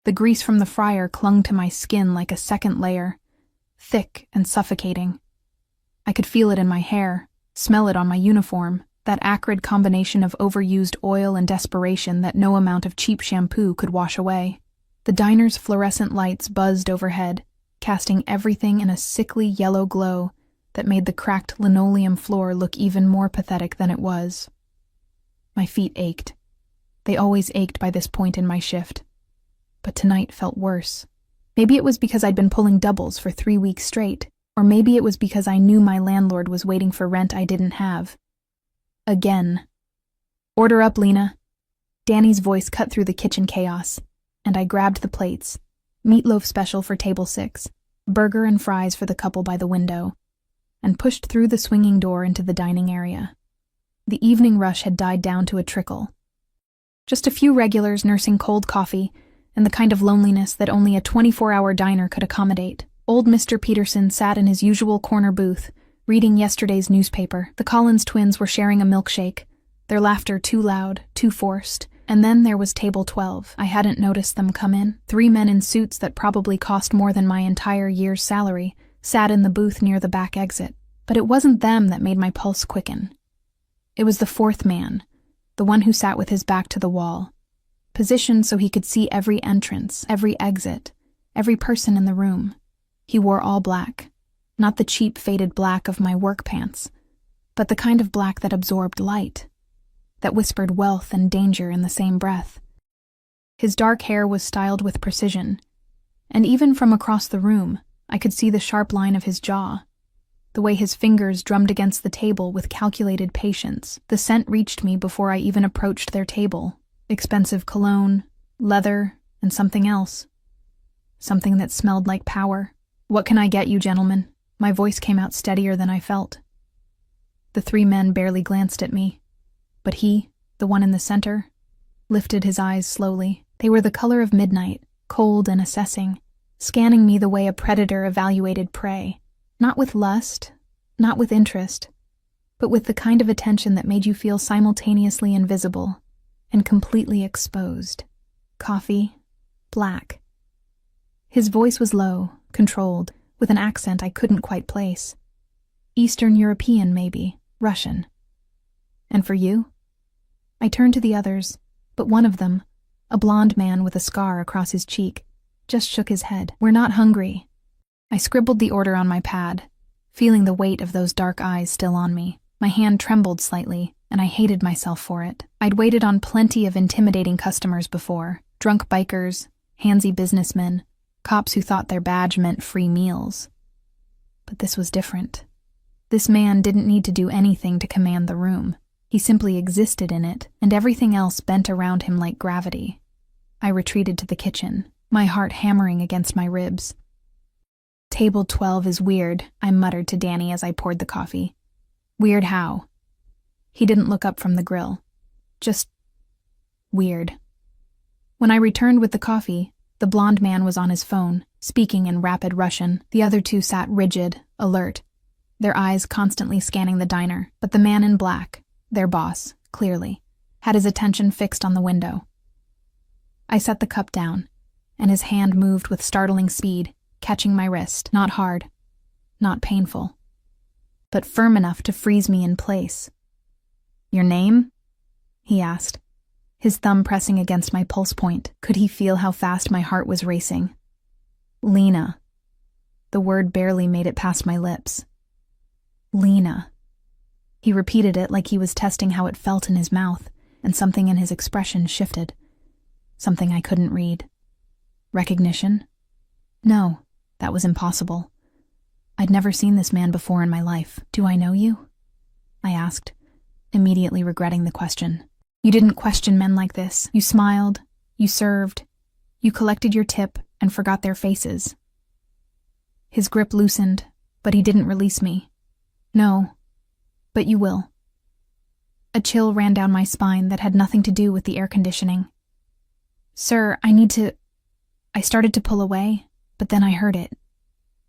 The grease from the fryer clung to my skin like a second layer, thick and suffocating. I could feel it in my hair, smell it on my uniform, that acrid combination of overused oil and desperation that no amount of cheap shampoo could wash away. The diner's fluorescent lights buzzed overhead, casting everything in a sickly yellow glow that made the cracked linoleum floor look even more pathetic than it was. My feet ached. They always ached by this point in my shift. But tonight felt worse. Maybe it was because I'd been pulling doubles for 3 weeks straight, or maybe it was because I knew my landlord was waiting for rent I didn't have. Again. "Order up, Lena." Danny's voice cut through the kitchen chaos, and I grabbed the plates. Meatloaf special for table 6, burger and fries for the couple by the window, and pushed through the swinging door into the dining area. The evening rush had died down to a trickle. Just a few regulars nursing cold coffee, and the kind of loneliness that only a 24-hour diner could accommodate. Old Mr. Peterson sat in his usual corner booth, reading yesterday's newspaper. The Collins twins were sharing a milkshake, their laughter too loud, too forced. And then there was table 12. I hadn't noticed them come in. 3 men in suits that probably cost more than my entire year's salary sat in the booth near the back exit. But it wasn't them that made my pulse quicken. It was the 4th man, the one who sat with his back to the wall, positioned so he could see every entrance, every exit, every person in the room. He wore all black, not the cheap faded black of my work pants, but the kind of black that absorbed light, that whispered wealth and danger in the same breath. His dark hair was styled with precision, and even from across the room, I could see the sharp line of his jaw, the way his fingers drummed against the table with calculated patience. The scent reached me before I even approached their table. Expensive cologne, leather, and something else. Something that smelled like power. "What can I get you, gentlemen?" My voice came out steadier than I felt. The 3 men barely glanced at me, but he, the one in the center, lifted his eyes slowly. They were the color of midnight, cold and assessing, scanning me the way a predator evaluated prey. Not with lust, not with interest, but with the kind of attention that made you feel simultaneously invisible and completely exposed. Coffee, black. His voice was low, controlled, with an accent I couldn't quite place. Eastern European, maybe, Russian. "And for you?" I turned to the others, but one of them, a blonde man with a scar across his cheek, just shook his head. "We're not hungry." I scribbled the order on my pad, feeling the weight of those dark eyes still on me. My hand trembled slightly, and I hated myself for it. I'd waited on plenty of intimidating customers before. Drunk bikers, handsy businessmen, cops who thought their badge meant free meals. But this was different. This man didn't need to do anything to command the room. He simply existed in it, and everything else bent around him like gravity. I retreated to the kitchen, my heart hammering against my ribs. "Table 12 is weird," I muttered to Danny as I poured the coffee. "Weird how?" He didn't look up from the grill. "Just weird." When I returned with the coffee, the blonde man was on his phone, speaking in rapid Russian. The other 2 sat rigid, alert, their eyes constantly scanning the diner, but the man in black, their boss, clearly, had his attention fixed on the window. I set the cup down, and his hand moved with startling speed, catching my wrist, not hard, not painful, but firm enough to freeze me in place. "Your name?" he asked, his thumb pressing against my pulse point. Could he feel how fast my heart was racing? "Lena." The word barely made it past my lips. "Lena." He repeated it like he was testing how it felt in his mouth, and something in his expression shifted. Something I couldn't read. Recognition? No, that was impossible. I'd never seen this man before in my life. "Do I know you?" I asked, immediately regretting the question. "You didn't question men like this. You smiled, you served, you collected your tip and forgot their faces." His grip loosened, but he didn't release me. "No, but you will." A chill ran down my spine that had nothing to do with the air conditioning. "Sir, I need to—" I started to pull away, but then I heard it.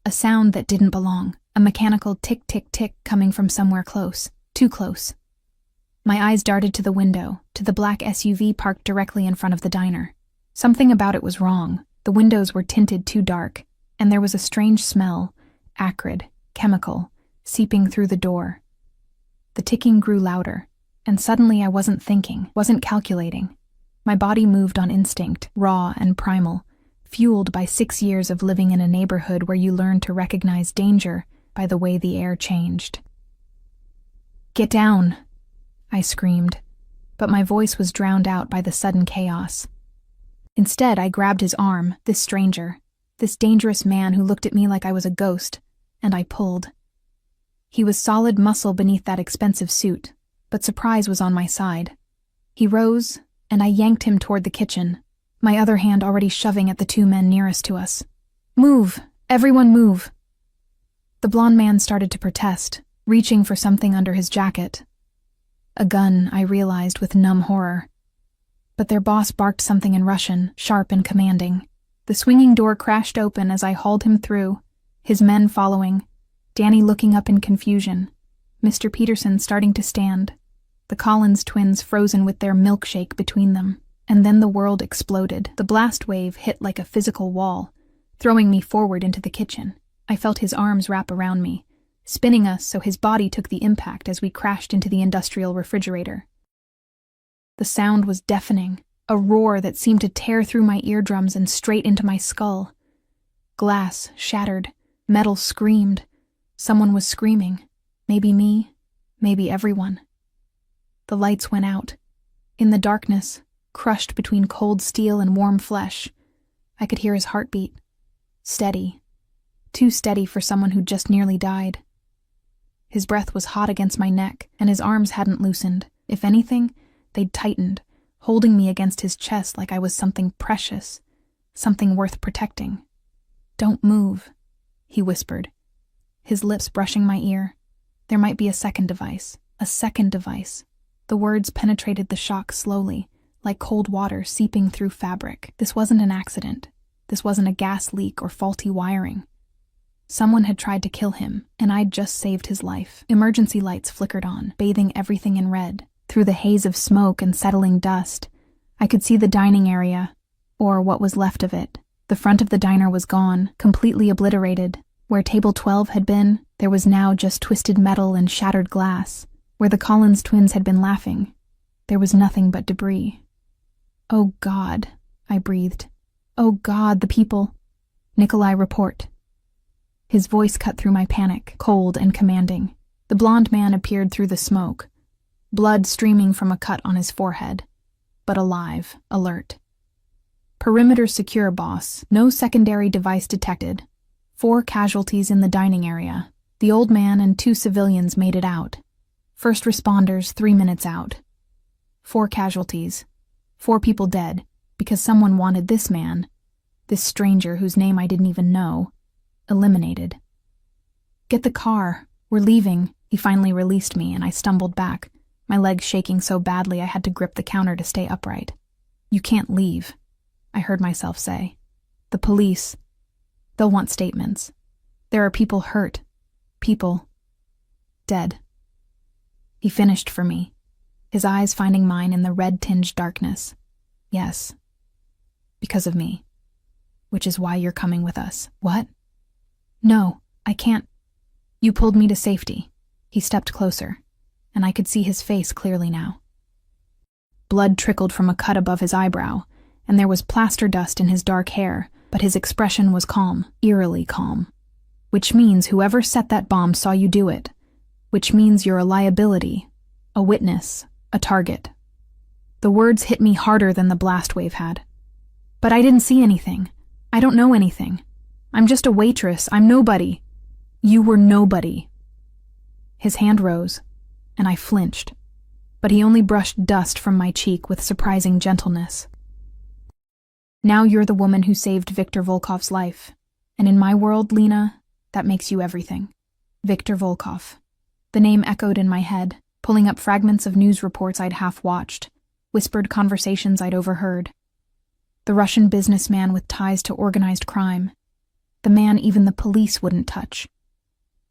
A sound that didn't belong, a mechanical tick-tick-tick coming from somewhere close, too close. My eyes darted to the window, to the black SUV parked directly in front of the diner. Something about it was wrong. The windows were tinted too dark, and there was a strange smell, acrid, chemical, seeping through the door. The ticking grew louder, and suddenly I wasn't thinking, wasn't calculating. My body moved on instinct, raw and primal, fueled by 6 years of living in a neighborhood where you learn to recognize danger by the way the air changed. "Get down!" I screamed, but my voice was drowned out by the sudden chaos. Instead, I grabbed his arm, this stranger, this dangerous man who looked at me like I was a ghost, and I pulled. He was solid muscle beneath that expensive suit, but surprise was on my side. He rose, and I yanked him toward the kitchen, my other hand already shoving at the 2 men nearest to us. "Move! Everyone move!" The blond man started to protest, reaching for something under his jacket. A gun, I realized with numb horror. But their boss barked something in Russian, sharp and commanding. The swinging door crashed open as I hauled him through, his men following, Danny looking up in confusion, Mr. Peterson starting to stand, the Collins twins frozen with their milkshake between them. And then the world exploded. The blast wave hit like a physical wall, throwing me forward into the kitchen. I felt his arms wrap around me, spinning us so his body took the impact as we crashed into the industrial refrigerator. The sound was deafening, a roar that seemed to tear through my eardrums and straight into my skull. Glass shattered, metal screamed. Someone was screaming. Maybe me, maybe everyone. The lights went out. In the darkness, crushed between cold steel and warm flesh, I could hear his heartbeat. Steady. Too steady for someone who'd just nearly died. His breath was hot against my neck, and his arms hadn't loosened. If anything, they'd tightened, holding me against his chest like I was something precious, something worth protecting. "Don't move," he whispered, his lips brushing my ear. There might be a second device, a second device. The words penetrated the shock slowly, like cold water seeping through fabric. This wasn't an accident. This wasn't a gas leak or faulty wiring. Someone had tried to kill him, and I'd just saved his life. Emergency lights flickered on, bathing everything in red. Through the haze of smoke and settling dust, I could see the dining area, or what was left of it. The front of the diner was gone, completely obliterated. Where table 12 had been, there was now just twisted metal and shattered glass. Where the Collins twins had been laughing, there was nothing but debris. "Oh God," I breathed. "Oh God, the people." "Nikolai, report." His voice cut through my panic, cold and commanding. The blond man appeared through the smoke, blood streaming from a cut on his forehead, but alive, alert. "Perimeter secure, boss. No secondary device detected. 4 casualties in the dining area. The old man and 2 civilians made it out. First responders 3 minutes out. 4 casualties. 4 people dead, because someone wanted this man, this stranger whose name I didn't even know, eliminated. Get the car. We're leaving." He finally released me, and I stumbled back, my legs shaking so badly I had to grip the counter to stay upright. "You can't leave," I heard myself say. "The police. They'll want statements. There are people hurt. People dead." He finished for me, his eyes finding mine in the red-tinged darkness. "Yes. Because of me. Which is why you're coming with us." "What?" "No, I can't. You pulled me to safety." He stepped closer, and I could see his face clearly now. Blood trickled from a cut above his eyebrow, and there was plaster dust in his dark hair, but his expression was calm, eerily calm. "Which means whoever set that bomb saw you do it. Which means you're a liability, a witness, a target." The words hit me harder than the blast wave had. "But I didn't see anything. I don't know anything. I'm just a waitress. I'm nobody." "You were nobody." His hand rose, and I flinched, but he only brushed dust from my cheek with surprising gentleness. "Now you're the woman who saved Viktor Volkov's life, and in my world, Lena, that makes you everything." Viktor Volkov. The name echoed in my head, pulling up fragments of news reports I'd half-watched, whispered conversations I'd overheard. The Russian businessman with ties to organized crime. The man even the police wouldn't touch.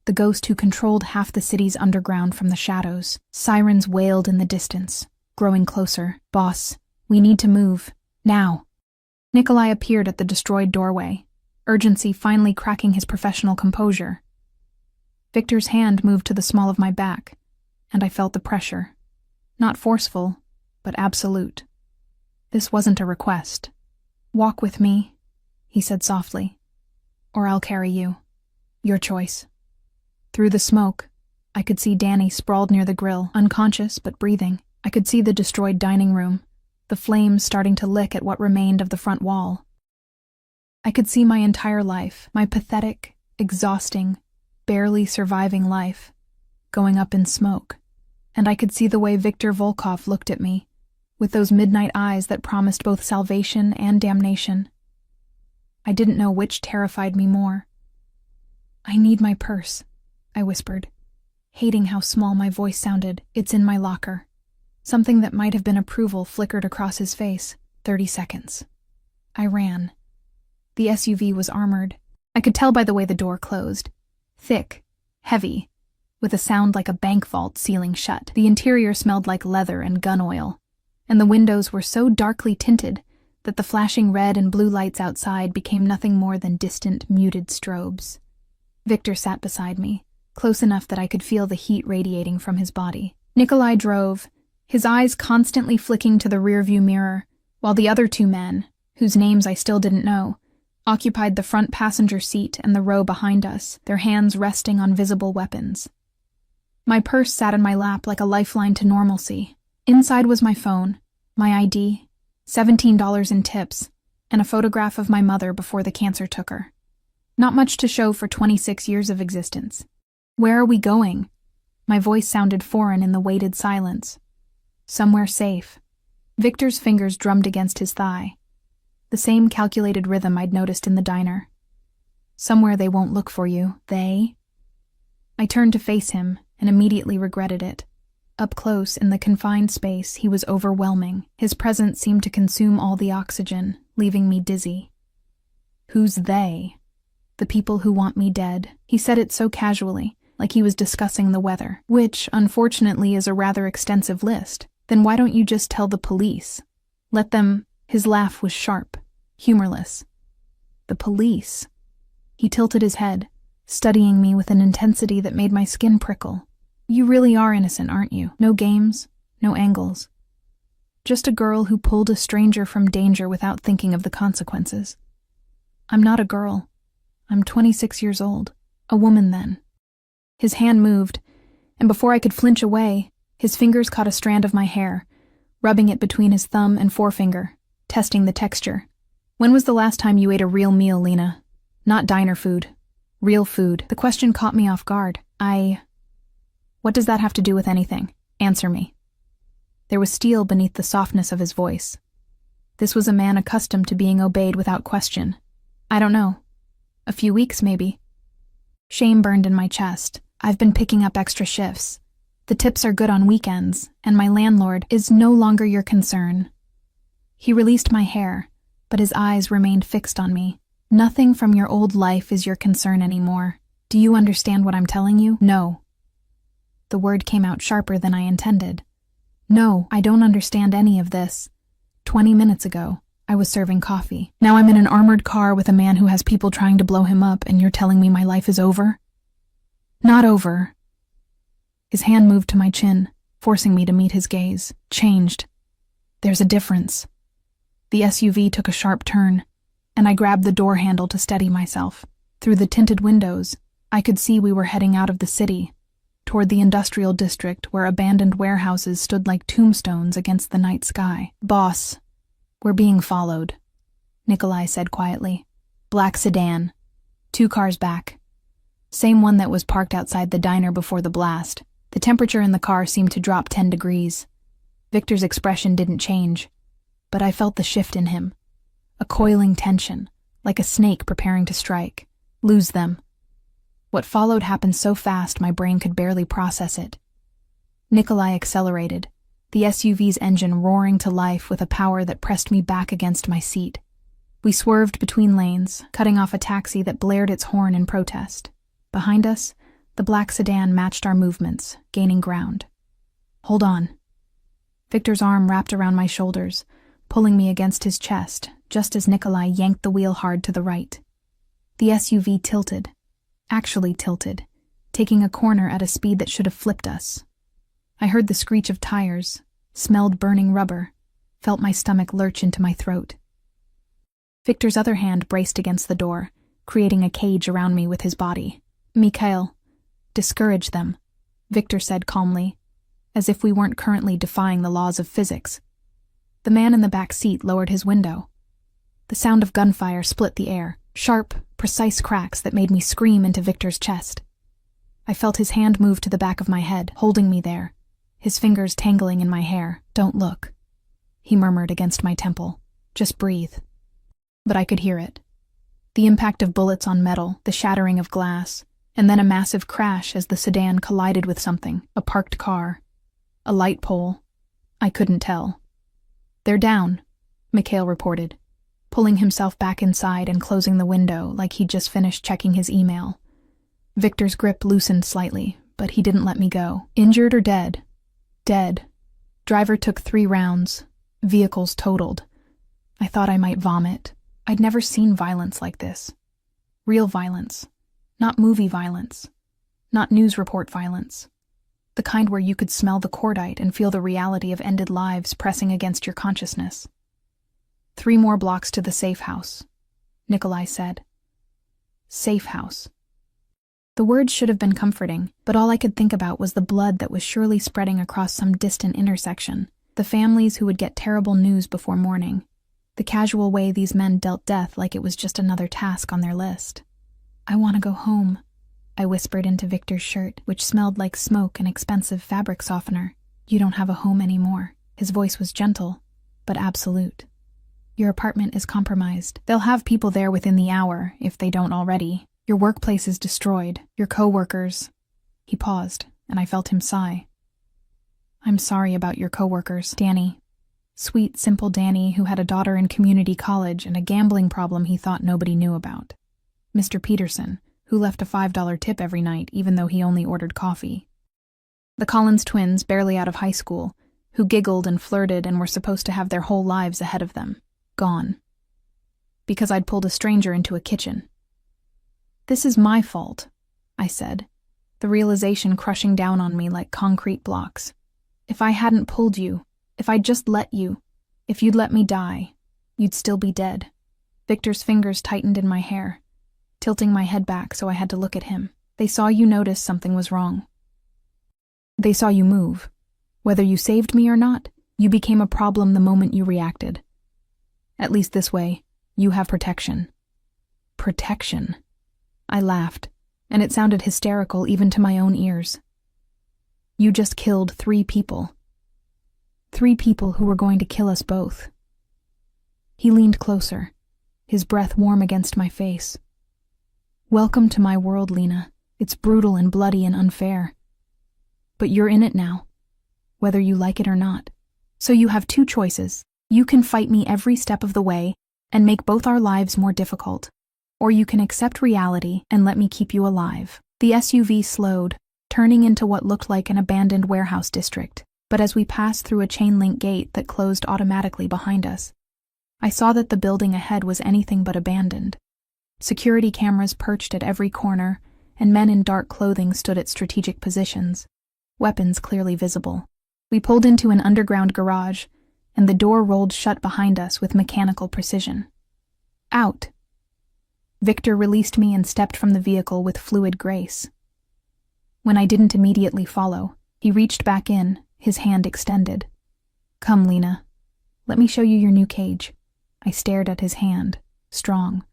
The ghost who controlled half the city's underground from the shadows. Sirens wailed in the distance, growing closer. "Boss, we need to move. Now." Nikolai appeared at the destroyed doorway, urgency finally cracking his professional composure. Victor's hand moved to the small of my back, and I felt the pressure. Not forceful, but absolute. This wasn't a request. "Walk with me," he said softly, "or I'll carry you. Your choice." Through the smoke, I could see Danny sprawled near the grill, unconscious but breathing. I could see the destroyed dining room, the flames starting to lick at what remained of the front wall. I could see my entire life, my pathetic, exhausting, barely surviving life, going up in smoke. And I could see the way Viktor Volkov looked at me, with those midnight eyes that promised both salvation and damnation. I didn't know which terrified me more. "I need my purse," I whispered, hating how small my voice sounded. "It's in my locker." Something that might have been approval flickered across his face. 30 seconds. I ran. The SUV was armored. I could tell by the way the door closed. Thick, heavy, with a sound like a bank vault sealing shut. The interior smelled like leather and gun oil, and the windows were so darkly tinted that the flashing red and blue lights outside became nothing more than distant, muted strobes. Victor sat beside me, close enough that I could feel the heat radiating from his body. Nikolai drove, his eyes constantly flicking to the rearview mirror, while the other two men, whose names I still didn't know, occupied the front passenger seat and the row behind us, their hands resting on visible weapons. My purse sat in my lap like a lifeline to normalcy. Inside was my phone, my ID, $17 in tips, and a photograph of my mother before the cancer took her. Not much to show for 26 years of existence. "Where are we going?" My voice sounded foreign in the weighted silence. "Somewhere safe." Victor's fingers drummed against his thigh. The same calculated rhythm I'd noticed in the diner. "Somewhere they won't look for you, they." I turned to face him and immediately regretted it. Up close, in the confined space, he was overwhelming. His presence seemed to consume all the oxygen, leaving me dizzy. "Who's they?" "The people who want me dead." He said it so casually, like he was discussing the weather, which, unfortunately, is a rather extensive list. "Then why don't you just tell the police? Let them—" His laugh was sharp, humorless. "The police?" He tilted his head, studying me with an intensity that made my skin prickle. "You really are innocent, aren't you? No games, no angles. Just a girl who pulled a stranger from danger without thinking of the consequences." "I'm not a girl. I'm 26 years old. A woman then." His hand moved, and before I could flinch away, his fingers caught a strand of my hair, rubbing it between his thumb and forefinger, testing the texture. "When was the last time you ate a real meal, Lena? Not diner food. Real food." The question caught me off guard. What does that have to do with anything? Answer me." There was steel beneath the softness of his voice. This was a man accustomed to being obeyed without question. "I don't know. A few weeks, maybe." Shame burned in my chest. "I've been picking up extra shifts. The tips are good on weekends, and my landlord is no longer your concern." He released my hair, but his eyes remained fixed on me. "Nothing from your old life is your concern anymore. Do you understand what I'm telling you?" "No." The word came out sharper than I intended. "No, I don't understand any of this. 20 minutes ago, I was serving coffee. Now I'm in an armored car with a man who has people trying to blow him up, and you're telling me my life is over?" "Not over." His hand moved to my chin, forcing me to meet his gaze. "Changed. There's a difference." The SUV took a sharp turn, and I grabbed the door handle to steady myself. Through the tinted windows, I could see we were heading out of the city, toward the industrial district where abandoned warehouses stood like tombstones against the night sky. "Boss, we're being followed," Nikolai said quietly. "Black sedan. 2 cars back. Same one that was parked outside the diner before the blast." The temperature in the car seemed to drop 10 degrees. Victor's expression didn't change, but I felt the shift in him. A coiling tension, like a snake preparing to strike. Lose them. What followed happened so fast my brain could barely process it. Nikolai accelerated, the SUV's engine roaring to life with a power that pressed me back against my seat. We swerved between lanes, cutting off a taxi that blared its horn in protest. Behind us, the black sedan matched our movements, gaining ground. "Hold on." Victor's arm wrapped around my shoulders, pulling me against his chest, just as Nikolai yanked the wheel hard to the right. The SUV tilted, actually tilted, taking a corner at a speed that should have flipped us. I heard the screech of tires, smelled burning rubber, felt my stomach lurch into my throat. Victor's other hand braced against the door, creating a cage around me with his body. "Mikhail, discourage them," Victor said calmly, as if we weren't currently defying the laws of physics. The man in the back seat lowered his window. The sound of gunfire split the air, sharp, precise cracks that made me scream into Victor's chest. I felt his hand move to the back of my head, holding me there, his fingers tangling in my hair. "Don't look," he murmured against my temple. "Just breathe." But I could hear it. The impact of bullets on metal, the shattering of glass, and then a massive crash as the sedan collided with something, a parked car, a light pole. I couldn't tell. "They're down," Mikhail reported, pulling himself back inside and closing the window like he'd just finished checking his email. Victor's grip loosened slightly, but he didn't let me go. "Injured or dead?" "Dead. Driver took 3 rounds. Vehicles totaled." I thought I might vomit. I'd never seen violence like this. Real violence. Not movie violence. Not news report violence. The kind where you could smell the cordite and feel the reality of ended lives pressing against your consciousness. 3 more blocks to the safe house, Nikolai said. Safe house. The words should have been comforting, but all I could think about was the blood that was surely spreading across some distant intersection, the families who would get terrible news before morning, the casual way these men dealt death like it was just another task on their list. "I want to go home," I whispered into Victor's shirt, which smelled like smoke and expensive fabric softener. "You don't have a home anymore." His voice was gentle, but absolute. "Your apartment is compromised. They'll have people there within the hour, if they don't already. Your workplace is destroyed. Your co-workers." He paused, and I felt him sigh. "I'm sorry about your co-workers, Danny." Sweet, simple Danny, who had a daughter in community college and a gambling problem he thought nobody knew about. Mr. Peterson, who left a $5 tip every night even though he only ordered coffee. The Collins twins, barely out of high school, who giggled and flirted and were supposed to have their whole lives ahead of them. Gone. Because I'd pulled a stranger into a kitchen. "This is my fault," I said, the realization crushing down on me like concrete blocks. "If I hadn't pulled you, if I'd just let you, if you'd let me die, you'd still be dead." Victor's fingers tightened in my hair, tilting my head back so I had to look at him. "They saw you notice something was wrong. They saw you move. Whether you saved me or not, you became a problem the moment you reacted. At least this way, you have protection." Protection? I laughed, and it sounded hysterical even to my own ears. "You just killed 3 people. 3 people who were going to kill us both." He leaned closer, his breath warm against my face. "Welcome to my world, Lena. It's brutal and bloody and unfair. But you're in it now, whether you like it or not. So you have 2 choices. You can fight me every step of the way and make both our lives more difficult, or you can accept reality and let me keep you alive." The SUV slowed, turning into what looked like an abandoned warehouse district, but as we passed through a chain-link gate that closed automatically behind us, I saw that the building ahead was anything but abandoned. Security cameras perched at every corner, and men in dark clothing stood at strategic positions, weapons clearly visible. We pulled into an underground garage, and the door rolled shut behind us with mechanical precision. "Out." Victor released me and stepped from the vehicle with fluid grace. When I didn't immediately follow, he reached back in, his hand extended. "Come, Lena. Let me show you your new cage." I stared at his hand, strong,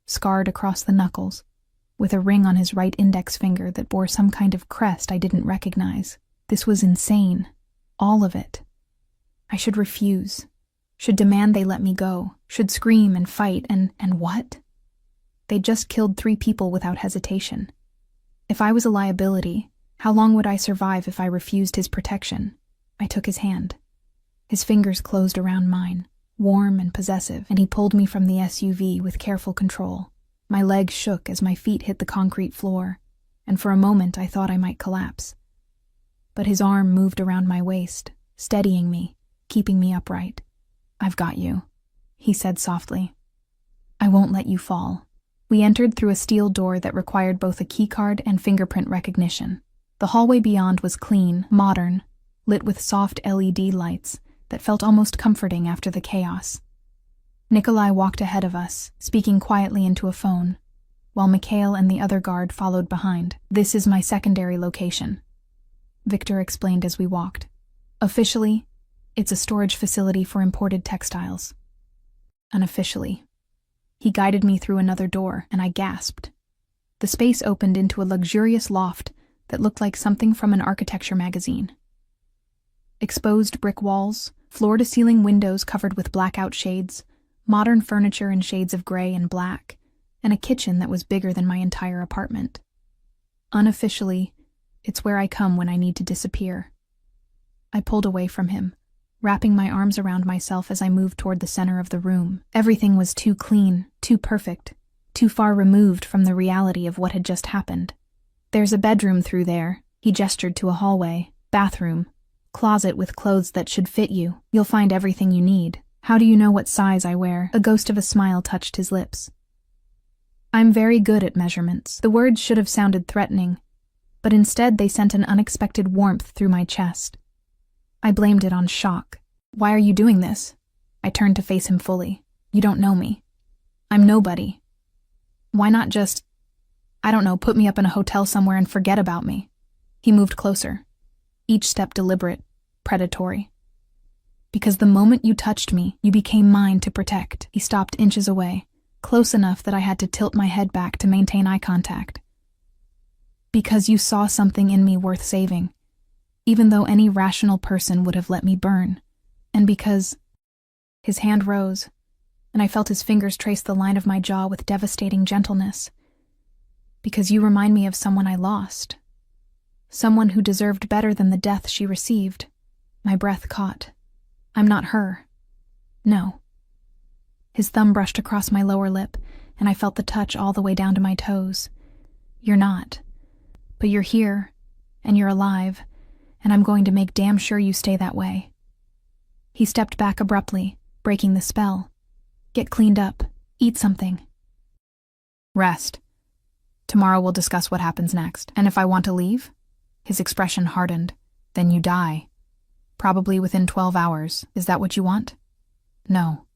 scarred across the knuckles, with a ring on his right index finger that bore some kind of crest I didn't recognize. This was insane. All of it. I should refuse. Should demand they let me go. Should scream and fight and what? They'd just killed 3 people without hesitation. If I was a liability, how long would I survive if I refused his protection? I took his hand. His fingers closed around mine, warm and possessive, and he pulled me from the SUV with careful control. My legs shook as my feet hit the concrete floor, and for a moment I thought I might collapse. But his arm moved around my waist, steadying me, keeping me upright. "I've got you." he said softly. I won't let you fall. We entered through a steel door that required both a keycard and fingerprint recognition. The hallway beyond was clean, modern, lit with soft LED lights that felt almost comforting after the chaos. Nikolai walked ahead of us, speaking quietly into a phone, while Mikhail and the other guard followed behind. This is my secondary location, Victor explained as we walked. Officially, it's a storage facility for imported textiles. Unofficially, he guided me through another door, and I gasped. The space opened into a luxurious loft that looked like something from an architecture magazine. Exposed brick walls, floor-to-ceiling windows covered with blackout shades, modern furniture in shades of gray and black, and a kitchen that was bigger than my entire apartment. Unofficially, it's where I come when I need to disappear. I pulled away from him, wrapping my arms around myself as I moved toward the center of the room. Everything was too clean, too perfect, too far removed from the reality of what had just happened. There's a bedroom through there, he gestured to a hallway, bathroom, closet with clothes that should fit you. You'll find everything you need. How do you know what size I wear? A ghost of a smile touched his lips. I'm very good at measurements. The words should have sounded threatening, but instead they sent an unexpected warmth through my chest. I blamed it on shock. Why are you doing this? I turned to face him fully. You don't know me. I'm nobody. Why not just, I don't know, put me up in a hotel somewhere and forget about me? He moved closer, each step deliberate, predatory. Because the moment you touched me, you became mine to protect. He stopped inches away, close enough that I had to tilt my head back to maintain eye contact. Because you saw something in me worth saving, even though any rational person would have let me burn. And because... His hand rose, and I felt his fingers trace the line of my jaw with devastating gentleness. Because you remind me of someone I lost. Someone who deserved better than the death she received. My breath caught. I'm not her. No. His thumb brushed across my lower lip, and I felt the touch all the way down to my toes. You're not. But you're here, and you're alive, and I'm going to make damn sure you stay that way. He stepped back abruptly, breaking the spell. Get cleaned up. Eat something. Rest. Tomorrow we'll discuss what happens next. And if I want to leave? His expression hardened. Then you die. Probably within 12 hours. Is that what you want? No.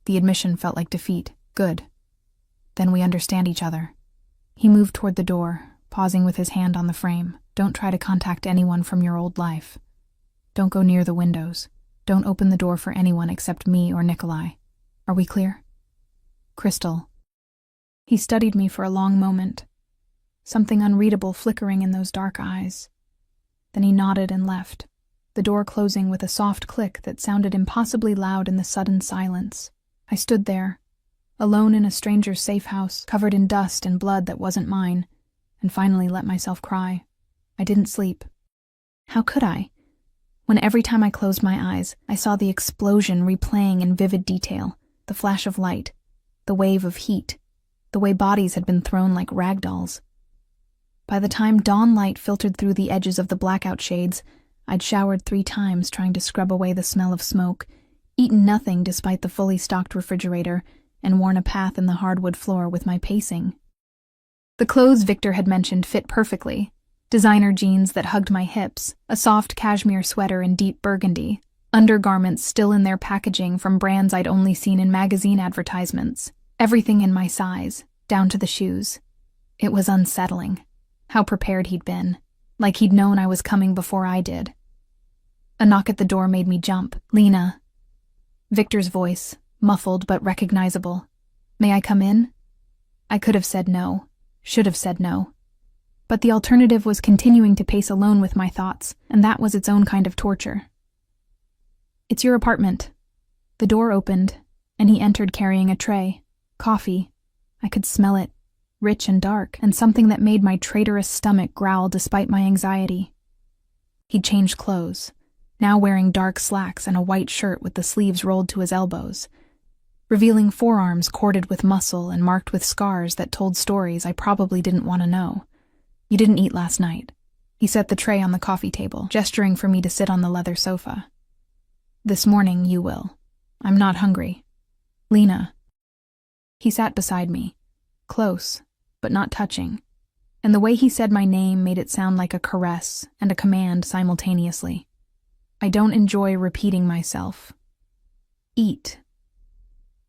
The admission felt like defeat. Good. Then we understand each other. He moved toward the door, pausing with his hand on the frame. Don't try to contact anyone from your old life. Don't go near the windows. Don't open the door for anyone except me or Nikolai. Are we clear? Crystal. He studied me for a long moment, something unreadable flickering in those dark eyes. Then he nodded and left, the door closing with a soft click that sounded impossibly loud in the sudden silence. I stood there, alone in a stranger's safe house, covered in dust and blood that wasn't mine, and finally let myself cry. I didn't sleep. How could I? When every time I closed my eyes, I saw the explosion replaying in vivid detail, the flash of light, the wave of heat, the way bodies had been thrown like rag dolls. By the time dawn light filtered through the edges of the blackout shades, I'd showered 3 times trying to scrub away the smell of smoke, eaten nothing despite the fully stocked refrigerator, and worn a path in the hardwood floor with my pacing. The clothes Victor had mentioned fit perfectly. Designer jeans that hugged my hips, a soft cashmere sweater in deep burgundy, undergarments still in their packaging from brands I'd only seen in magazine advertisements. Everything in my size, down to the shoes. It was unsettling. How prepared he'd been. Like he'd known I was coming before I did. A knock at the door made me jump. Lena. Victor's voice, muffled but recognizable. May I come in? I could have said no. Should have said no. But the alternative was continuing to pace alone with my thoughts, and that was its own kind of torture. It's your apartment. The door opened, and he entered carrying a tray. Coffee. I could smell it. Rich and dark, and something that made my traitorous stomach growl despite my anxiety. He'd changed clothes, now wearing dark slacks and a white shirt with the sleeves rolled to his elbows, revealing forearms corded with muscle and marked with scars that told stories I probably didn't want to know. You didn't eat last night. He set the tray on the coffee table, gesturing for me to sit on the leather sofa. This morning you will. I'm not hungry. Lena. He sat beside me, close, but not touching, and the way he said my name made it sound like a caress and a command simultaneously. I don't enjoy repeating myself. Eat.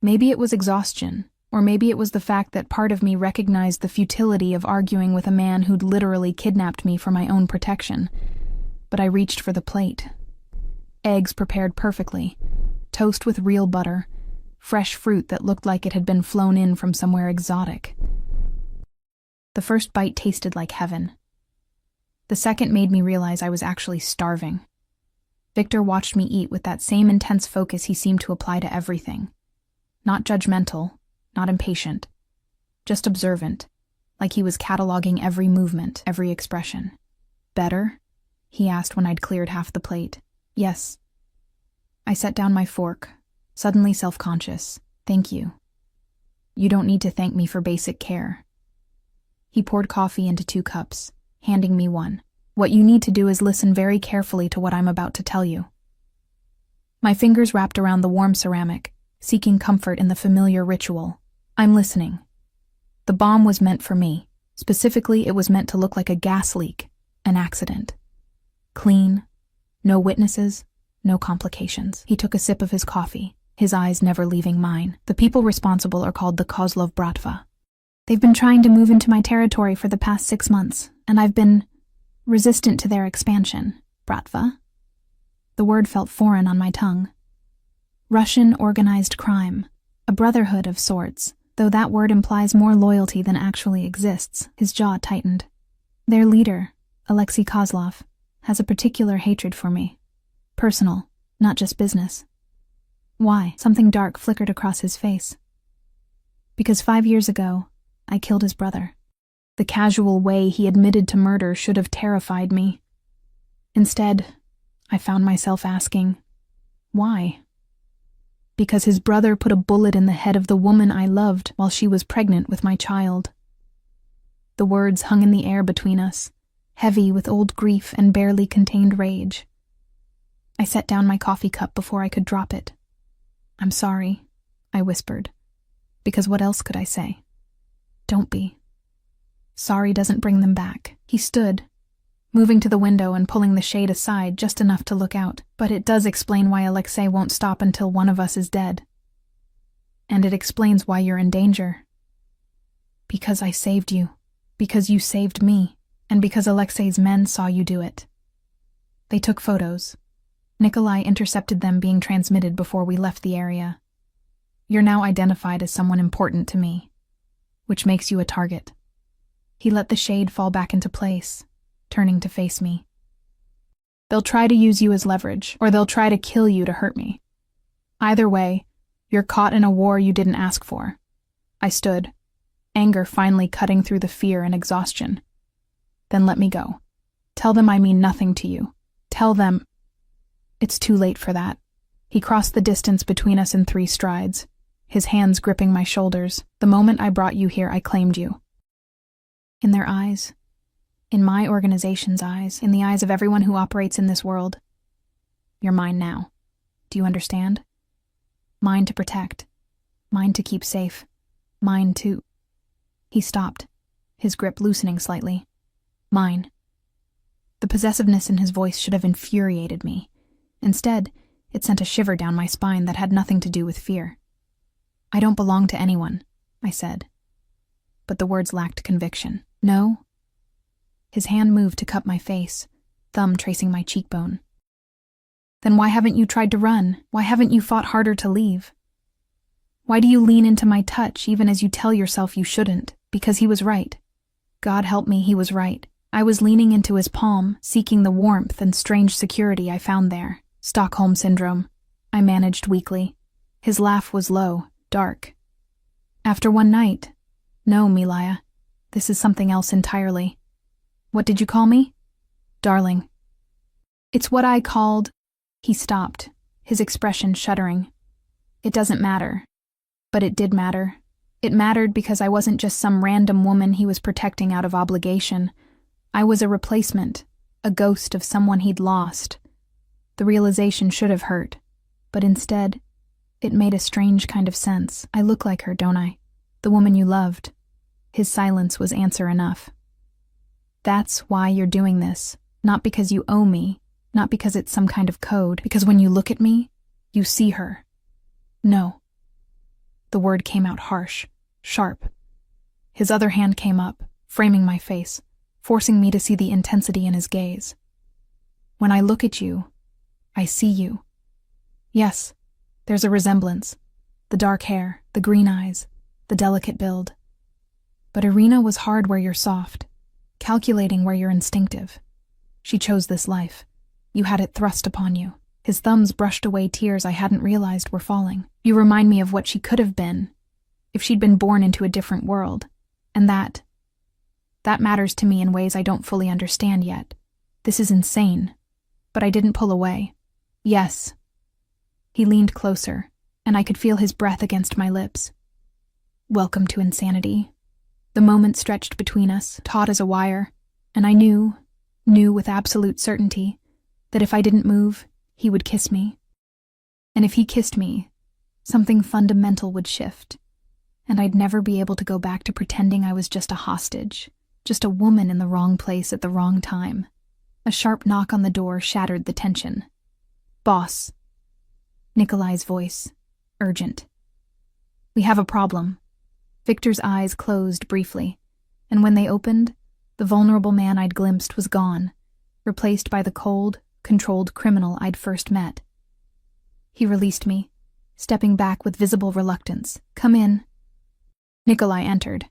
Maybe it was exhaustion, or maybe it was the fact that part of me recognized the futility of arguing with a man who'd literally kidnapped me for my own protection. But I reached for the plate. Eggs prepared perfectly, toast with real butter, fresh fruit that looked like it had been flown in from somewhere exotic. The first bite tasted like heaven. The second made me realize I was actually starving. Victor watched me eat with that same intense focus he seemed to apply to everything. Not judgmental, not impatient, just observant, like he was cataloging every movement, every expression. Better? He asked when I'd cleared half the plate. Yes. I set down my fork, suddenly self-conscious. Thank you. You don't need to thank me for basic care. He poured coffee into 2 cups, handing me one. What you need to do is listen very carefully to what I'm about to tell you. My fingers wrapped around the warm ceramic, seeking comfort in the familiar ritual. I'm listening. The bomb was meant for me. Specifically, it was meant to look like a gas leak, an accident. Clean, no witnesses, no complications. He took a sip of his coffee, his eyes never leaving mine. The people responsible are called the Kozlov Bratva. They've been trying to move into my territory for the past 6 months, and I've been resistant to their expansion. Bratva? The word felt foreign on my tongue. Russian organized crime, a brotherhood of sorts, though that word implies more loyalty than actually exists. His jaw tightened. Their leader, Alexei Kozlov, has a particular hatred for me. Personal, not just business. Why? Something dark flickered across his face. Because 5 years ago, I killed his brother. The casual way he admitted to murder should have terrified me. Instead, I found myself asking, why? Because his brother put a bullet in the head of the woman I loved while she was pregnant with my child. The words hung in the air between us, heavy with old grief and barely contained rage. I set down my coffee cup before I could drop it. I'm sorry, I whispered, because what else could I say? Don't be. Sorry doesn't bring them back. He stood, moving to the window and pulling the shade aside just enough to look out. But it does explain why Alexei won't stop until one of us is dead. And it explains why you're in danger. Because I saved you. Because you saved me. And because Alexei's men saw you do it. They took photos. Nikolai intercepted them being transmitted before we left the area. You're now identified as someone important to me, which makes you a target. He let the shade fall back into place, turning to face me. They'll try to use you as leverage, or they'll try to kill you to hurt me. Either way, you're caught in a war you didn't ask for. I stood, anger finally cutting through the fear and exhaustion. Then let me go. Tell them I mean nothing to you. Tell them... It's too late for that. He crossed the distance between us in 3 strides, his hands gripping my shoulders. The moment I brought you here, I claimed you. In their eyes, in my organization's eyes, in the eyes of everyone who operates in this world, you're mine now. Do you understand? Mine to protect. Mine to keep safe. Mine to... He stopped, his grip loosening slightly. Mine. The possessiveness in his voice should have infuriated me. Instead, it sent a shiver down my spine that had nothing to do with fear. I don't belong to anyone, I said. But the words lacked conviction. No? His hand moved to cup my face, thumb tracing my cheekbone. Then why haven't you tried to run? Why haven't you fought harder to leave? Why do you lean into my touch even as you tell yourself you shouldn't? Because he was right. God help me, he was right. I was leaning into his palm, seeking the warmth and strange security I found there. Stockholm Syndrome, I managed weakly. His laugh was low, dark. After one night? No, Milaia. This is something else entirely. What did you call me? Darling. It's what I called... He stopped, his expression shuddering. It doesn't matter. But it did matter. It mattered because I wasn't just some random woman he was protecting out of obligation. I was a replacement, a ghost of someone he'd lost. The realization should have hurt, but instead, It made a strange kind of sense. I look like her, don't I? The woman you loved. His silence was answer enough. That's why you're doing this. Not because you owe me, not because it's some kind of code, because when you look at me, you see her. No. The word came out harsh, sharp. His other hand came up, framing my face, forcing me to see the intensity in his gaze. When I look at you, I see you. Yes, there's a resemblance. The dark hair, the green eyes, the delicate build. But Irina was hard where you're soft, calculating where you're instinctive. She chose this life. You had it thrust upon you. His thumbs brushed away tears I hadn't realized were falling. You remind me of what she could have been, if she'd been born into a different world. And that matters to me in ways I don't fully understand yet. This is insane. But I didn't pull away. Yes. He leaned closer, and I could feel his breath against my lips. Welcome to insanity. The moment stretched between us, taut as a wire, and I knew with absolute certainty, that if I didn't move, he would kiss me. And if he kissed me, something fundamental would shift, and I'd never be able to go back to pretending I was just a hostage, just a woman in the wrong place at the wrong time. A sharp knock on the door shattered the tension. Boss. Nikolai's voice, urgent. We have a problem. Victor's eyes closed briefly, and when they opened, the vulnerable man I'd glimpsed was gone, replaced by the cold, controlled criminal I'd first met. He released me, stepping back with visible reluctance. Come in. Nikolai entered,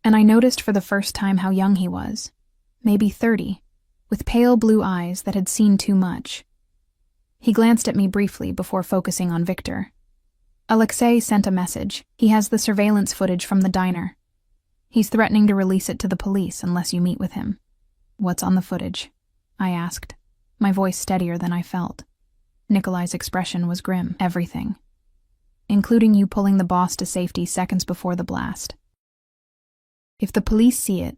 and I noticed for the first time how young he was, maybe 30, with pale blue eyes that had seen too much. He glanced at me briefly before focusing on Victor. Alexei sent a message. He has the surveillance footage from the diner. He's threatening to release it to the police unless you meet with him. What's on the footage? I asked, my voice steadier than I felt. Nikolai's expression was grim. Everything. Including you pulling the boss to safety seconds before the blast. If the police see it,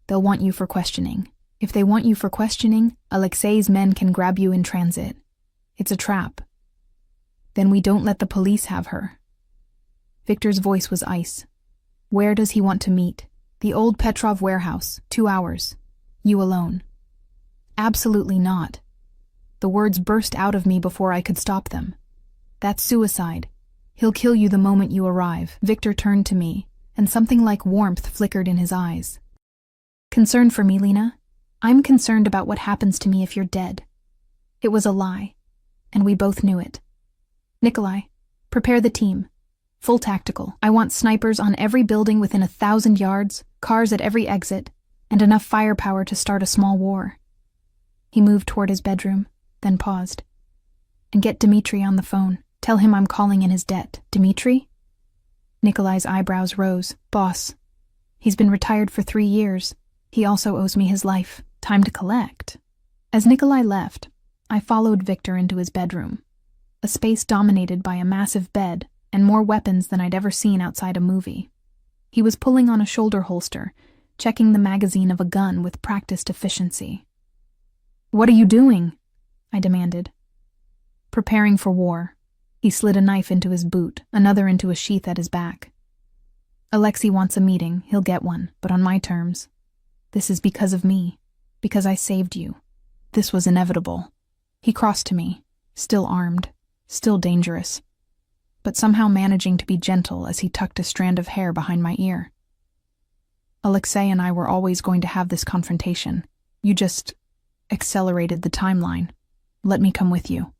they'll want you for questioning. If they want you for questioning, Alexei's men can grab you in transit. It's a trap. Then we don't let the police have her. Victor's voice was ice. Where does he want to meet? The old Petrov warehouse, 2 hours. You alone. Absolutely not. The words burst out of me before I could stop them. That's suicide. He'll kill you the moment you arrive. Victor turned to me, and something like warmth flickered in his eyes. Concerned for me, Lena? I'm concerned about what happens to me if you're dead. It was a lie, and we both knew it. Nikolai, prepare the team. Full tactical. I want snipers on every building within 1,000 yards, cars at every exit, and enough firepower to start a small war. He moved toward his bedroom, then paused. And get Dmitri on the phone. Tell him I'm calling in his debt. Dmitri? Nikolai's eyebrows rose. Boss. He's been retired for 3 years. He also owes me his life. Time to collect. As Nikolai left, I followed Victor into his bedroom. A space dominated by a massive bed and more weapons than I'd ever seen outside a movie. He was pulling on a shoulder holster, checking the magazine of a gun with practiced efficiency. What are you doing? I demanded. Preparing for war. He slid a knife into his boot, another into a sheath at his back. Alexei wants a meeting, he'll get one, but on my terms. This is because of me, because I saved you. This was inevitable. He crossed to me, still armed, still dangerous, but somehow managing to be gentle as he tucked a strand of hair behind my ear. Alexei and I were always going to have this confrontation. You just accelerated the timeline. Let me come with you.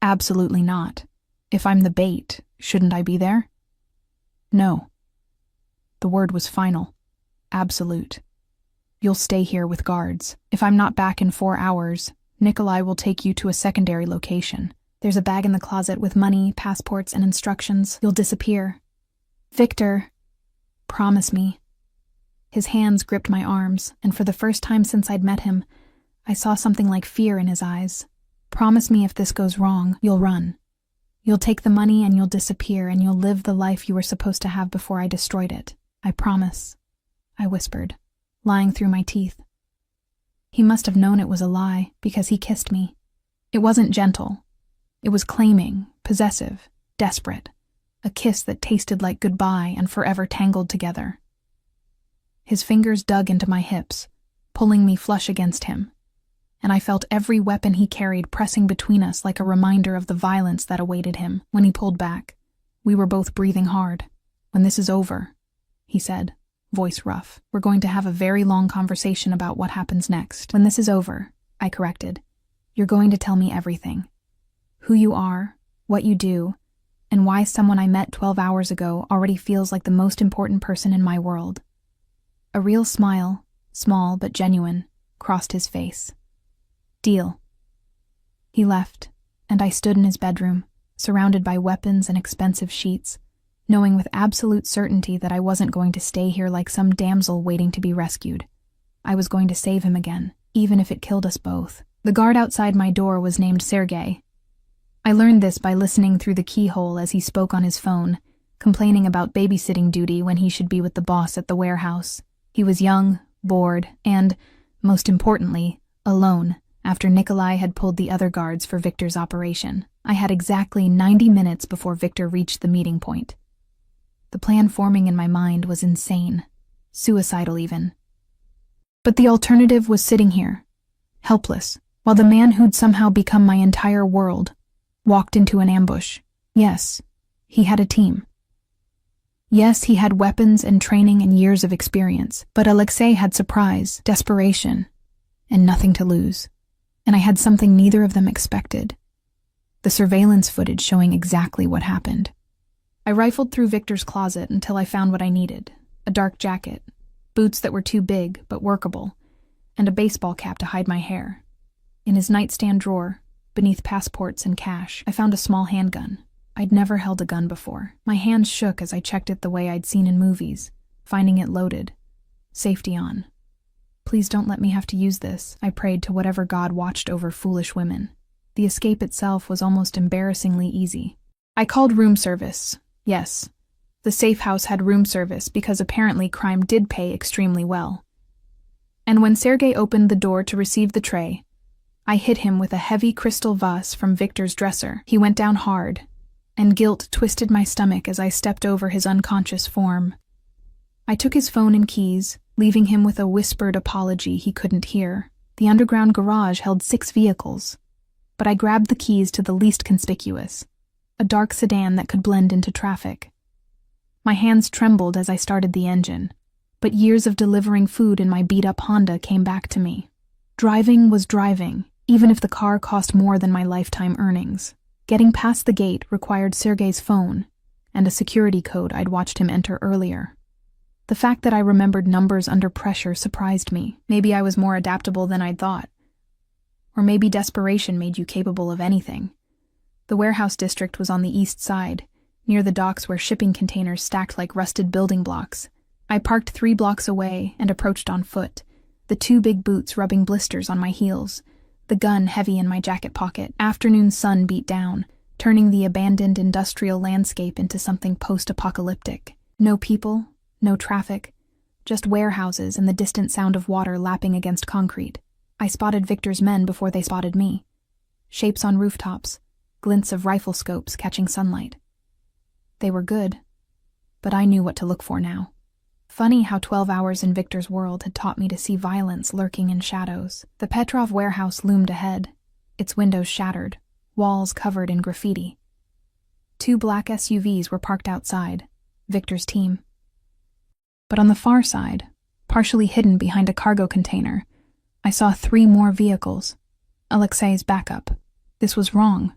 Absolutely not. If I'm the bait, shouldn't I be there? No. The word was final. Absolute. You'll stay here with guards. If I'm not back in 4 hours, Nikolai will take you to a secondary location. There's a bag in the closet with money, passports, and instructions. You'll disappear. Victor, promise me. His hands gripped my arms, and for the first time since I'd met him, I saw something like fear in his eyes. Promise me if this goes wrong, you'll run. You'll take the money and you'll disappear and you'll live the life you were supposed to have before I destroyed it. I promise, I whispered, lying through my teeth. He must have known it was a lie because he kissed me. It wasn't gentle. It was claiming, possessive, desperate. a kiss that tasted like goodbye and forever tangled together. His fingers dug into my hips, pulling me flush against him, and I felt every weapon he carried pressing between us like a reminder of the violence that awaited him. When he pulled back, we were both breathing hard. "When this is over," he said, voice rough, "we're going to have a very long conversation about what happens next." "When this is over," I corrected, "you're going to tell me everything. Who you are, what you do, and why someone I met 12 hours ago already feels like the most important person in my world." A real smile, small but genuine, crossed his face. "Deal." He left, and I stood in his bedroom, surrounded by weapons and expensive sheets, knowing with absolute certainty that I wasn't going to stay here like some damsel waiting to be rescued. I was going to save him again, even if it killed us both. The guard outside my door was named Sergei. I learned this by listening through the keyhole as he spoke on his phone, complaining about babysitting duty when he should be with the boss at the warehouse. He was young, bored, and, most importantly, alone, after Nikolai had pulled the other guards for Victor's operation. I had exactly 90 minutes before Victor reached the meeting point. The plan forming in my mind was insane, suicidal even. But the alternative was sitting here, helpless, while the man who'd somehow become my entire world walked into an ambush. Yes, he had a team. Yes, he had weapons and training and years of experience, but Alexei had surprise, desperation, and nothing to lose. And I had something neither of them expected. The surveillance footage showing exactly what happened. I rifled through Victor's closet until I found what I needed: a dark jacket, boots that were too big but workable, and a baseball cap to hide my hair. In his nightstand drawer, beneath passports and cash, I found a small handgun. I'd never held a gun before. My hands shook as I checked it the way I'd seen in movies, finding it loaded. Safety on. "Please don't let me have to use this," I prayed to whatever God watched over foolish women. The escape itself was almost embarrassingly easy. I called room service. Yes, the safe house had room service because apparently crime did pay extremely well. And when Sergei opened the door to receive the tray, I hit him with a heavy crystal vase from Victor's dresser. He went down hard, and guilt twisted my stomach as I stepped over his unconscious form. I took his phone and keys, leaving him with a whispered apology he couldn't hear. The underground garage held 6 vehicles, but I grabbed the keys to the least conspicuous, a dark sedan that could blend into traffic. My hands trembled as I started the engine, but years of delivering food in my beat-up Honda came back to me. Driving was driving, even if the car cost more than my lifetime earnings. Getting past the gate required Sergei's phone and a security code I'd watched him enter earlier. The fact that I remembered numbers under pressure surprised me. Maybe I was more adaptable than I'd thought. Or maybe desperation made you capable of anything. The warehouse district was on the east side, near the docks where shipping containers stacked like rusted building blocks. I parked 3 blocks away and approached on foot, the 2 big boots rubbing blisters on my heels, the gun heavy in my jacket pocket. Afternoon sun beat down, turning the abandoned industrial landscape into something post-apocalyptic. No people, no traffic, just warehouses and the distant sound of water lapping against concrete. I spotted Victor's men before they spotted me. Shapes on rooftops, glints of rifle scopes catching sunlight. They were good, but I knew what to look for now. Funny how 12 hours in Victor's world had taught me to see violence lurking in shadows. The Petrov warehouse loomed ahead, its windows shattered, walls covered in graffiti. 2 black SUVs were parked outside, Victor's team. But on the far side, partially hidden behind a cargo container, I saw 3 more vehicles. Alexei's backup. This was wrong.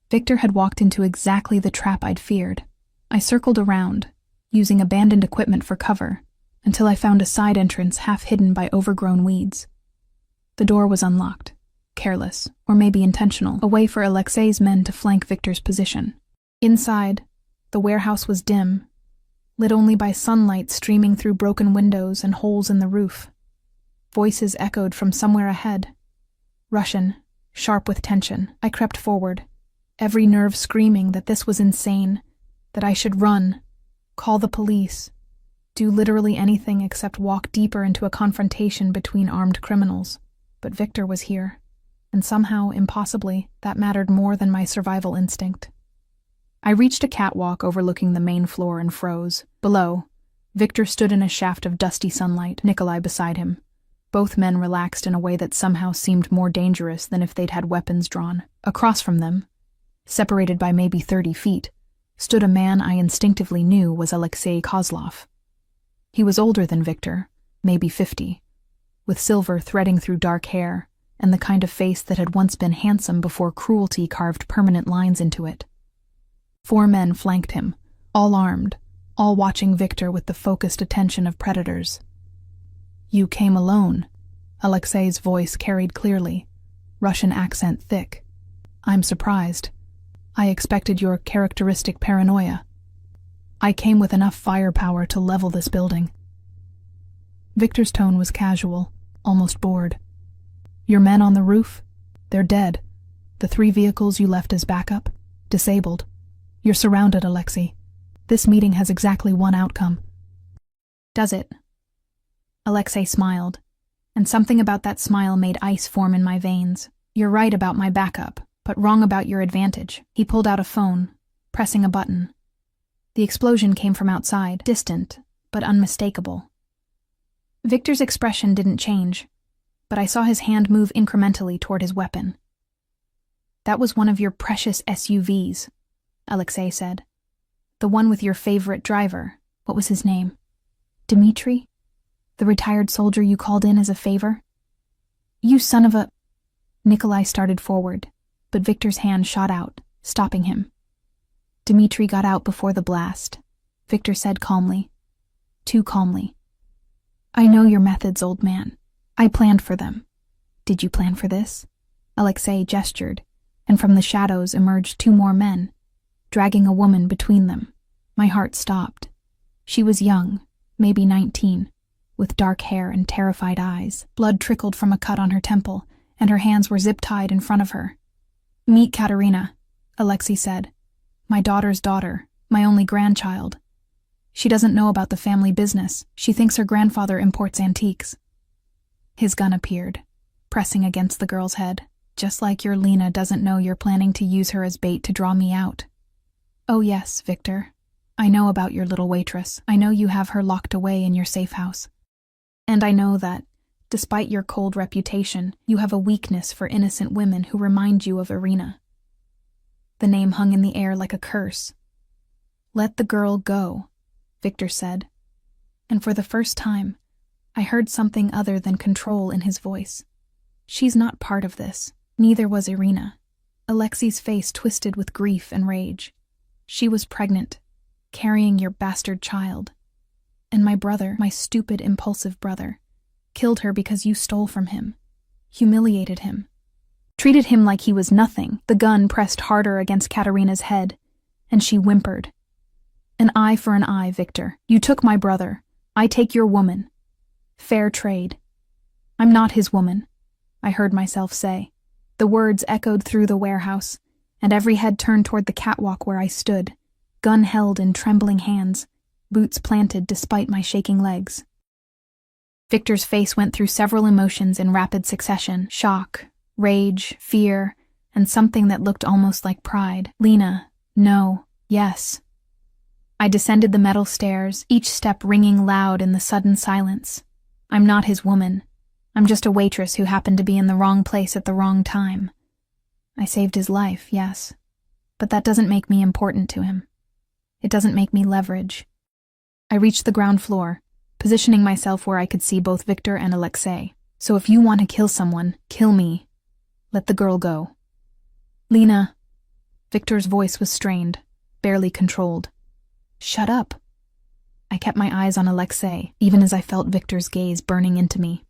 Victor had walked into exactly the trap I'd feared. I circled around, using abandoned equipment for cover, until I found a side entrance half hidden by overgrown weeds. The door was unlocked, careless, or maybe intentional, a way for Alexei's men to flank Victor's position. Inside, the warehouse was dim, lit only by sunlight streaming through broken windows and holes in the roof. Voices echoed from somewhere ahead. Russian, sharp with tension. I crept forward, every nerve screaming that this was insane, that I should run, call the police, do literally anything except walk deeper into a confrontation between armed criminals. But Victor was here, and somehow, impossibly, that mattered more than my survival instinct. I reached a catwalk overlooking the main floor and froze. Below, Victor stood in a shaft of dusty sunlight, Nikolai beside him. Both men relaxed in a way that somehow seemed more dangerous than if they'd had weapons drawn. Across from them, separated by maybe 30 feet, stood a man I instinctively knew was Alexei Kozlov. He was older than Victor, maybe 50, with silver threading through dark hair and the kind of face that had once been handsome before cruelty carved permanent lines into it. 4 men flanked him, all armed, all watching Victor with the focused attention of predators. "You came alone," Alexei's voice carried clearly, Russian accent thick. "I'm surprised. I expected your characteristic paranoia. I came with enough firepower to level this building." Victor's tone was casual, almost bored. "Your men on the roof? They're dead. The 3 vehicles you left as backup? Disabled. You're surrounded, Alexei. This meeting has exactly one outcome." "Does it?" Alexei smiled, and something about that smile made ice form in my veins. "You're right about my backup, but wrong about your advantage." He pulled out a phone, pressing a button. The explosion came from outside, distant, but unmistakable. Victor's expression didn't change, but I saw his hand move incrementally toward his weapon. "That was one of your precious SUVs," Alexei said. "The one with your favorite driver. What was his name? Dmitri? The retired soldier you called in as a favor?" "You son of a—" Nikolai started forward, but Victor's hand shot out, stopping him. "Dmitri got out before the blast," Victor said calmly. Too calmly. "I know your methods, old man. I planned for them." "Did you plan for this?" Alexei gestured, and from the shadows emerged 2 more men, dragging a woman between them. My heart stopped. She was young, maybe 19, with dark hair and terrified eyes. Blood trickled from a cut on her temple, and her hands were zip-tied in front of her. "Meet Katerina," Alexei said. "My daughter's daughter, my only grandchild. She doesn't know about the family business. She thinks her grandfather imports antiques." His gun appeared, pressing against the girl's head. "Just like your Lena doesn't know you're planning to use her as bait to draw me out." "Oh yes, Victor. I know about your little waitress. I know you have her locked away in your safe house. And I know that, despite your cold reputation, you have a weakness for innocent women who remind you of Irina." The name hung in the air like a curse. "Let the girl go," Victor said. And for the first time, I heard something other than control in his voice. "She's not part of this. Neither was Irina." Alexei's face twisted with grief and rage. "She was pregnant, carrying your bastard child. And my brother, my stupid, impulsive brother, killed her because you stole from him, humiliated him, treated him like he was nothing." The gun pressed harder against Katerina's head, and she whimpered. "An eye for an eye, Victor. You took my brother. I take your woman. Fair trade." "I'm not his woman," I heard myself say. The words echoed through the warehouse, and every head turned toward the catwalk where I stood, gun held in trembling hands, boots planted despite my shaking legs. Victor's face went through several emotions in rapid succession: shock, rage, fear, and something that looked almost like pride. "Lena, no, yes." I descended the metal stairs, each step ringing loud in the sudden silence. "I'm not his woman. I'm just a waitress who happened to be in the wrong place at the wrong time. I saved his life, yes, but that doesn't make me important to him. It doesn't make me leverage." I reached the ground floor, positioning myself where I could see both Victor and Alexei. "So if you want to kill someone, kill me. Let the girl go." "Lena." Victor's voice was strained, barely controlled. "Shut up." I kept my eyes on Alexei, even as I felt Victor's gaze burning into me.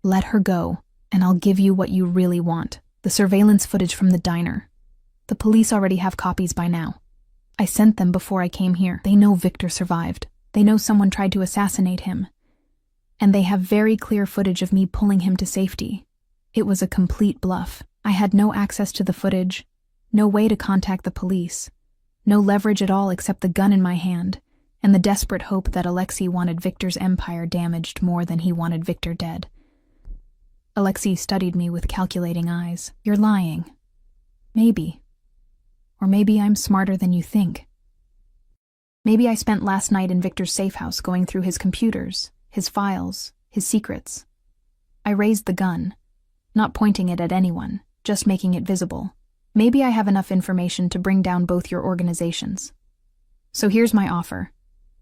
"Let her go, and I'll give you what you really want. The surveillance footage from the diner. The police already have copies by now. I sent them before I came here. They know Victor survived. They know someone tried to assassinate him. And they have very clear footage of me pulling him to safety. It was a complete bluff. I had no access to the footage, no way to contact the police, no leverage at all except the gun in my hand, and the desperate hope that Alexei wanted Victor's empire damaged more than he wanted Victor dead." Alexei studied me with calculating eyes. "You're lying. Maybe. Or maybe I'm smarter than you think. Maybe I spent last night in Victor's safe house going through his computers, his files, his secrets. I raised the gun, not pointing it at anyone, just making it visible. Maybe I have enough information to bring down both your organizations. So here's my offer.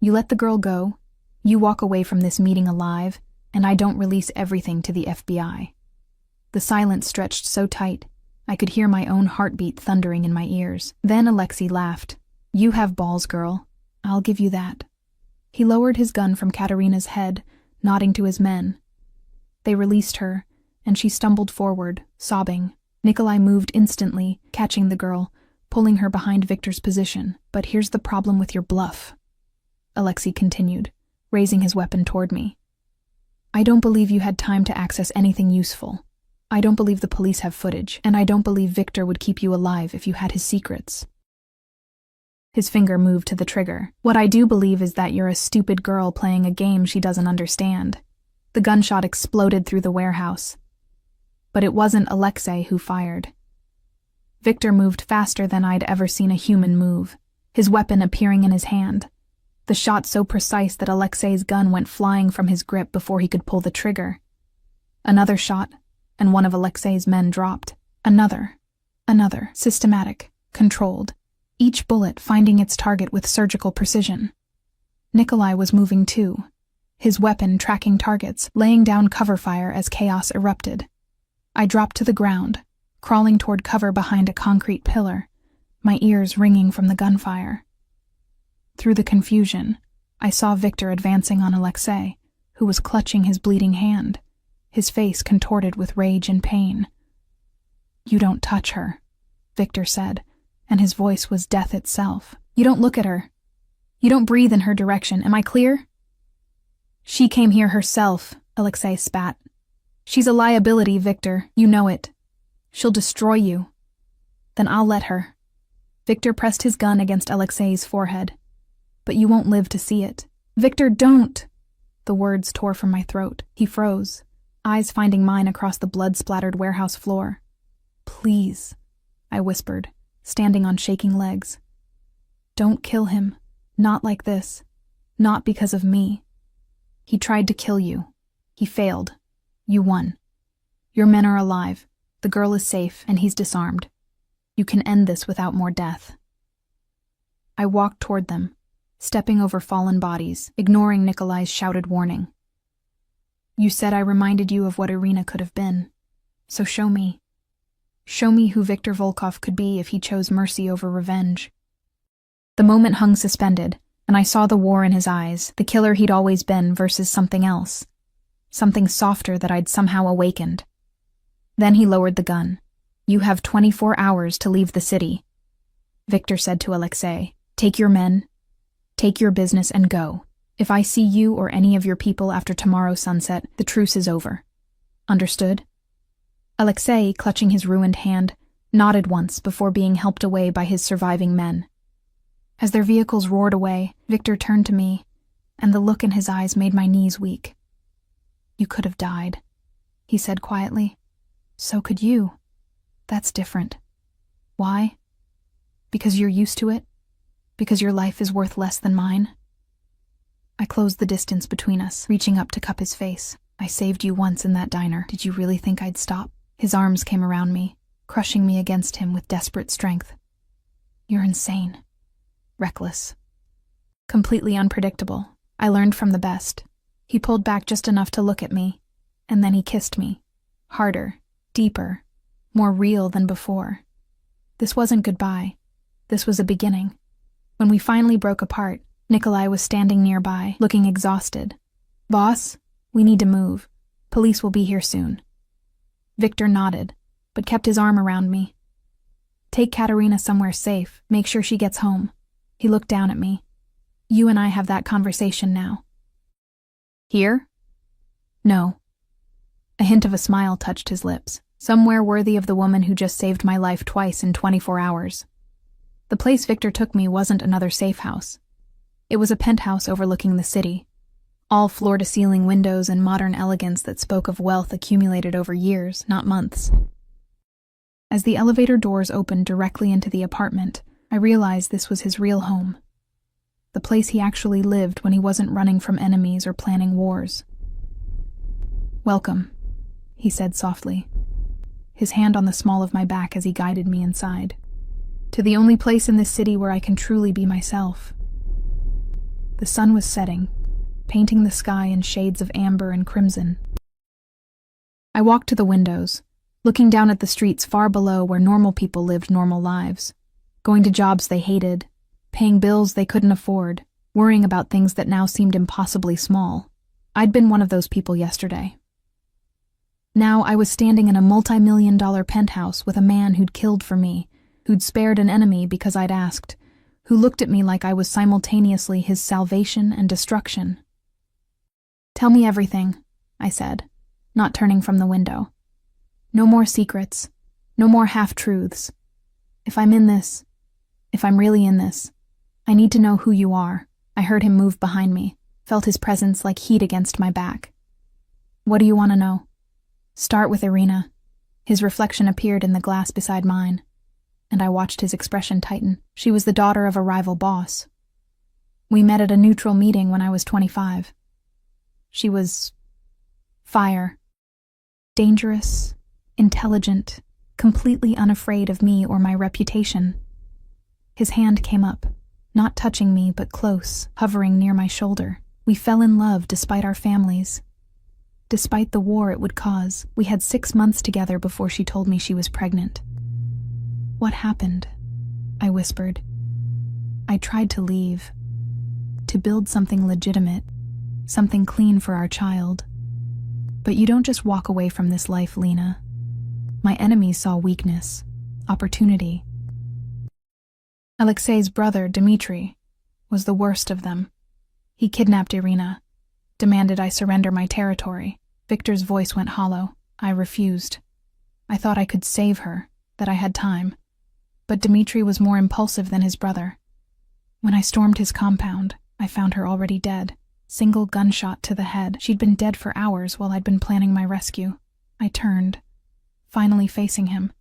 You let the girl go, you walk away from this meeting alive, and I don't release everything to the FBI. The silence stretched so tight, I could hear my own heartbeat thundering in my ears. Then Alexei laughed. You have balls, girl. I'll give you that. He lowered his gun from Katerina's head, nodding to his men. They released her, and she stumbled forward, sobbing. Nikolai moved instantly, catching the girl, pulling her behind Victor's position. But here's the problem with your bluff, Alexei continued, raising his weapon toward me. I don't believe you had time to access anything useful. I don't believe the police have footage, and I don't believe Victor would keep you alive if you had his secrets. His finger moved to the trigger. What I do believe is that you're a stupid girl playing a game she doesn't understand. The gunshot exploded through the warehouse. But it wasn't Alexei who fired. Victor moved faster than I'd ever seen a human move, his weapon appearing in his hand. The shot so precise that Alexei's gun went flying from his grip before he could pull the trigger. Another shot, and one of Alexei's men dropped. Another, systematic, controlled, each bullet finding its target with surgical precision. Nikolai was moving too, his weapon tracking targets, laying down cover fire as chaos erupted. I dropped to the ground, crawling toward cover behind a concrete pillar, my ears ringing from the gunfire. Through the confusion, I saw Victor advancing on Alexei, who was clutching his bleeding hand, his face contorted with rage and pain. You don't touch her, Victor said, and his voice was death itself. You don't look at her. You don't breathe in her direction. Am I clear? She came here herself, Alexei spat. She's a liability, Victor. You know it. She'll destroy you. Then I'll let her. Victor pressed his gun against Alexei's forehead. But you won't live to see it. Victor, don't! The words tore from my throat. He froze, eyes finding mine across the blood-splattered warehouse floor. Please, I whispered, standing on shaking legs. Don't kill him. Not like this. Not because of me. He tried to kill you. He failed. You won. Your men are alive. The girl is safe, and he's disarmed. You can end this without more death. I walked toward them, stepping over fallen bodies, ignoring Nikolai's shouted warning. You said I reminded you of what Irina could have been. So show me. Show me who Viktor Volkov could be if he chose mercy over revenge. The moment hung suspended, and I saw the war in his eyes, the killer he'd always been versus something else. Something softer that I'd somehow awakened. Then he lowered the gun. You have 24 hours to leave the city. Victor said to Alexei, take your men, take your business and go. If I see you or any of your people after tomorrow's sunset, the truce is over. Understood? Alexei, clutching his ruined hand, nodded once before being helped away by his surviving men. As their vehicles roared away, Victor turned to me, and the look in his eyes made my knees weak. You could have died, he said quietly. So could you. That's different. Why? Because you're used to it? Because your life is worth less than mine? I closed the distance between us, reaching up to cup his face. I saved you once in that diner. Did you really think I'd stop? His arms came around me, crushing me against him with desperate strength. You're insane. Reckless. Completely unpredictable. I learned from the best. He pulled back just enough to look at me, and then he kissed me. Harder, deeper, more real than before. This wasn't goodbye. This was a beginning. When we finally broke apart, Nikolai was standing nearby, looking exhausted. Boss, we need to move. Police will be here soon. Victor nodded, but kept his arm around me. Take Katerina somewhere safe. Make sure she gets home. He looked down at me. You and I have that conversation now. Here? No. A hint of a smile touched his lips, somewhere worthy of the woman who just saved my life twice in 24 hours. The place Victor took me wasn't another safe house. It was a penthouse overlooking the city, all floor-to-ceiling windows and modern elegance that spoke of wealth accumulated over years, not months. As the elevator doors opened directly into the apartment, I realized this was his real home. The place he actually lived when he wasn't running from enemies or planning wars. "Welcome," he said softly, his hand on the small of my back as he guided me inside, "to the only place in this city where I can truly be myself." The sun was setting, painting the sky in shades of amber and crimson. I walked to the windows, looking down at the streets far below where normal people lived normal lives, going to jobs they hated, paying bills they couldn't afford, worrying about things that now seemed impossibly small. I'd been one of those people yesterday. Now I was standing in a multi-million-dollar penthouse with a man who'd killed for me, who'd spared an enemy because I'd asked, who looked at me like I was simultaneously his salvation and destruction. "Tell me everything," I said, not turning from the window. "No more secrets, no more half-truths. If I'm really in this, I need to know who you are." I heard him move behind me, felt his presence like heat against my back. "What do you want to know?" "Start with Irina." His reflection appeared in the glass beside mine, and I watched his expression tighten. She was the daughter of a rival boss. We met at a neutral meeting when I was 25. She was fire. Dangerous, intelligent, completely unafraid of me or my reputation. His hand came up, not touching me but close, hovering near my shoulder. We fell in love despite our families. Despite the war it would cause, we had 6 months together before she told me she was pregnant. "What happened?" I whispered. "I tried to leave, to build something legitimate, something clean for our child. But you don't just walk away from this life, Lena. My enemies saw weakness, opportunity. Alexei's brother, Dmitri, was the worst of them. He kidnapped Irina, demanded I surrender my territory. Victor's voice went hollow. I refused. I thought I could save her, that I had time. But Dmitri was more impulsive than his brother. When I stormed his compound, I found her already dead. Single gunshot to the head. She'd been dead for hours while I'd been planning my rescue. I turned, finally facing him,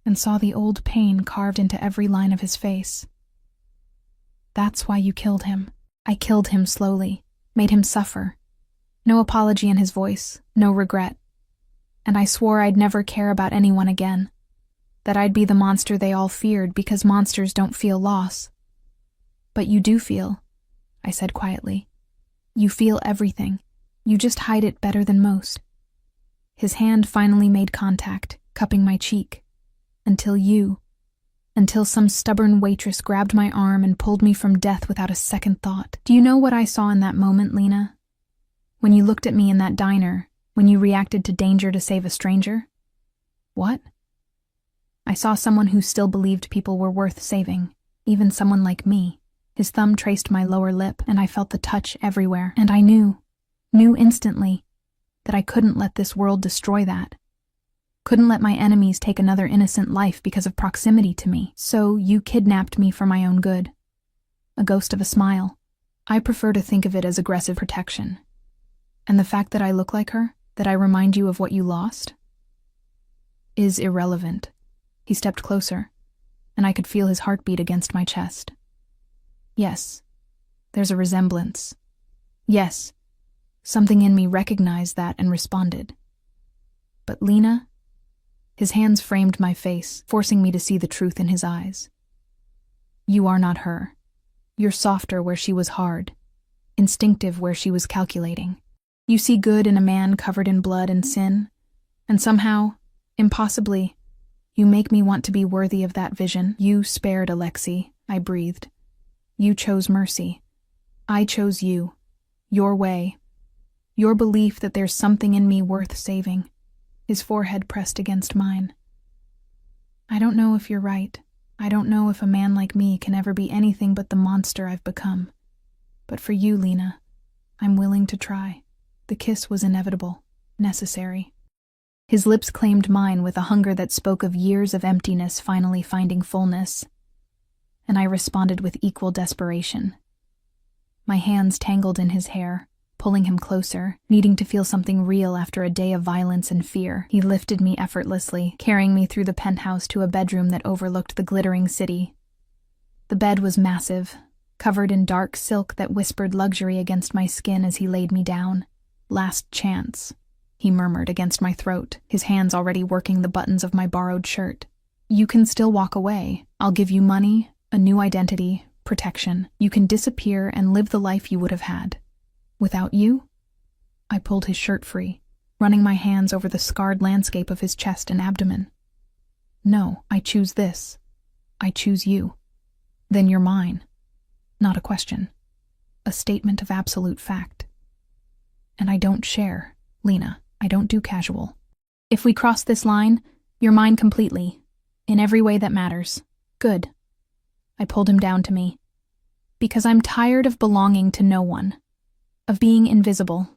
and saw the old pain carved into every line of his face. "That's why you killed him." I killed him slowly, made him suffer. No apology in his voice, no regret. And I swore I'd never care about anyone again. That I'd be the monster they all feared because monsters don't feel loss. "But you do feel," I said quietly. "You feel everything. You just hide it better than most." His hand finally made contact, cupping my cheek. Until some stubborn waitress grabbed my arm and pulled me from death without a second thought. Do you know what I saw in that moment, Lena? When you looked at me in that diner, when you reacted to danger to save a stranger? What? I saw someone who still believed people were worth saving, even someone like me. His thumb traced my lower lip, and I felt the touch everywhere. And I knew instantly, that I couldn't let this world destroy that. Couldn't let my enemies take another innocent life because of proximity to me. So you kidnapped me for my own good. A ghost of a smile. I prefer to think of it as aggressive protection. And the fact that I look like her, that I remind you of what you lost, is irrelevant. He stepped closer, and I could feel his heartbeat against my chest. Yes, there's a resemblance. Yes, something in me recognized that and responded. But Lena? His hands framed my face, forcing me to see the truth in his eyes. You are not her. You're softer where she was hard, instinctive where she was calculating. You see good in a man covered in blood and sin, and somehow, impossibly, you make me want to be worthy of that vision. You spared Alexei, I breathed. You chose mercy. I chose you. Your way. Your belief that there's something in me worth saving. His forehead pressed against mine. I don't know if you're right. I don't know if a man like me can ever be anything but the monster I've become. But for you, Lena, I'm willing to try. The kiss was inevitable, necessary. His lips claimed mine with a hunger that spoke of years of emptiness finally finding fullness. And I responded with equal desperation. My hands tangled in his hair, pulling him closer, needing to feel something real after a day of violence and fear. He lifted me effortlessly, carrying me through the penthouse to a bedroom that overlooked the glittering city. The bed was massive, covered in dark silk that whispered luxury against my skin as he laid me down. "Last chance," he murmured against my throat, his hands already working the buttons of my borrowed shirt. "You can still walk away. I'll give you money, a new identity, protection. You can disappear and live the life you would have had. Without you?" I pulled his shirt free, running my hands over the scarred landscape of his chest and abdomen. "No, I choose this. I choose you. Then you're mine." Not a question. A statement of absolute fact. "And I don't share, Lena. I don't do casual. If we cross this line, you're mine completely. In every way that matters." "Good." I pulled him down to me. "Because I'm tired of belonging to no one. Of being invisible.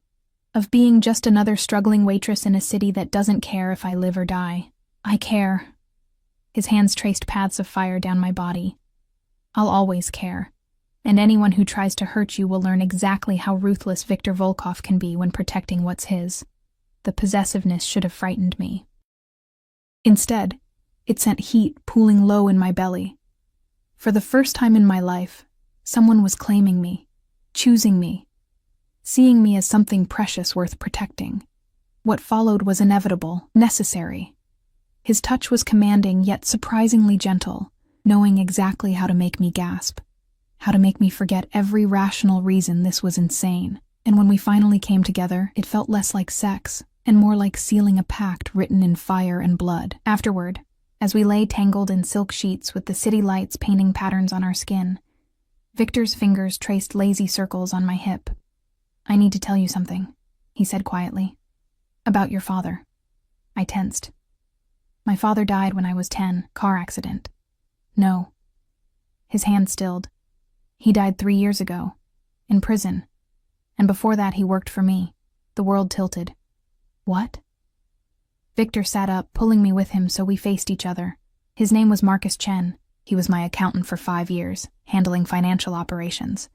Of being just another struggling waitress in a city that doesn't care if I live or die. I care." His hands traced paths of fire down my body. "I'll always care. And anyone who tries to hurt you will learn exactly how ruthless Viktor Volkov can be when protecting what's his." The possessiveness should have frightened me. Instead, it sent heat pooling low in my belly. For the first time in my life, someone was claiming me, choosing me, seeing me as something precious worth protecting. What followed was inevitable, necessary. His touch was commanding yet surprisingly gentle, knowing exactly how to make me gasp, how to make me forget every rational reason this was insane. And when we finally came together, it felt less like sex and more like sealing a pact written in fire and blood. Afterward, as we lay tangled in silk sheets with the city lights painting patterns on our skin, Victor's fingers traced lazy circles on my hip. "I need to tell you something," he said quietly. "About your father." I tensed. "My father died when I was 10, car accident." "No." His hand stilled. "He died 3 years ago, in prison. And before that he worked for me." The world tilted. "What?" Victor sat up, pulling me with him so we faced each other. His name was Marcus Chen. He was my accountant for 5 years, handling financial operations.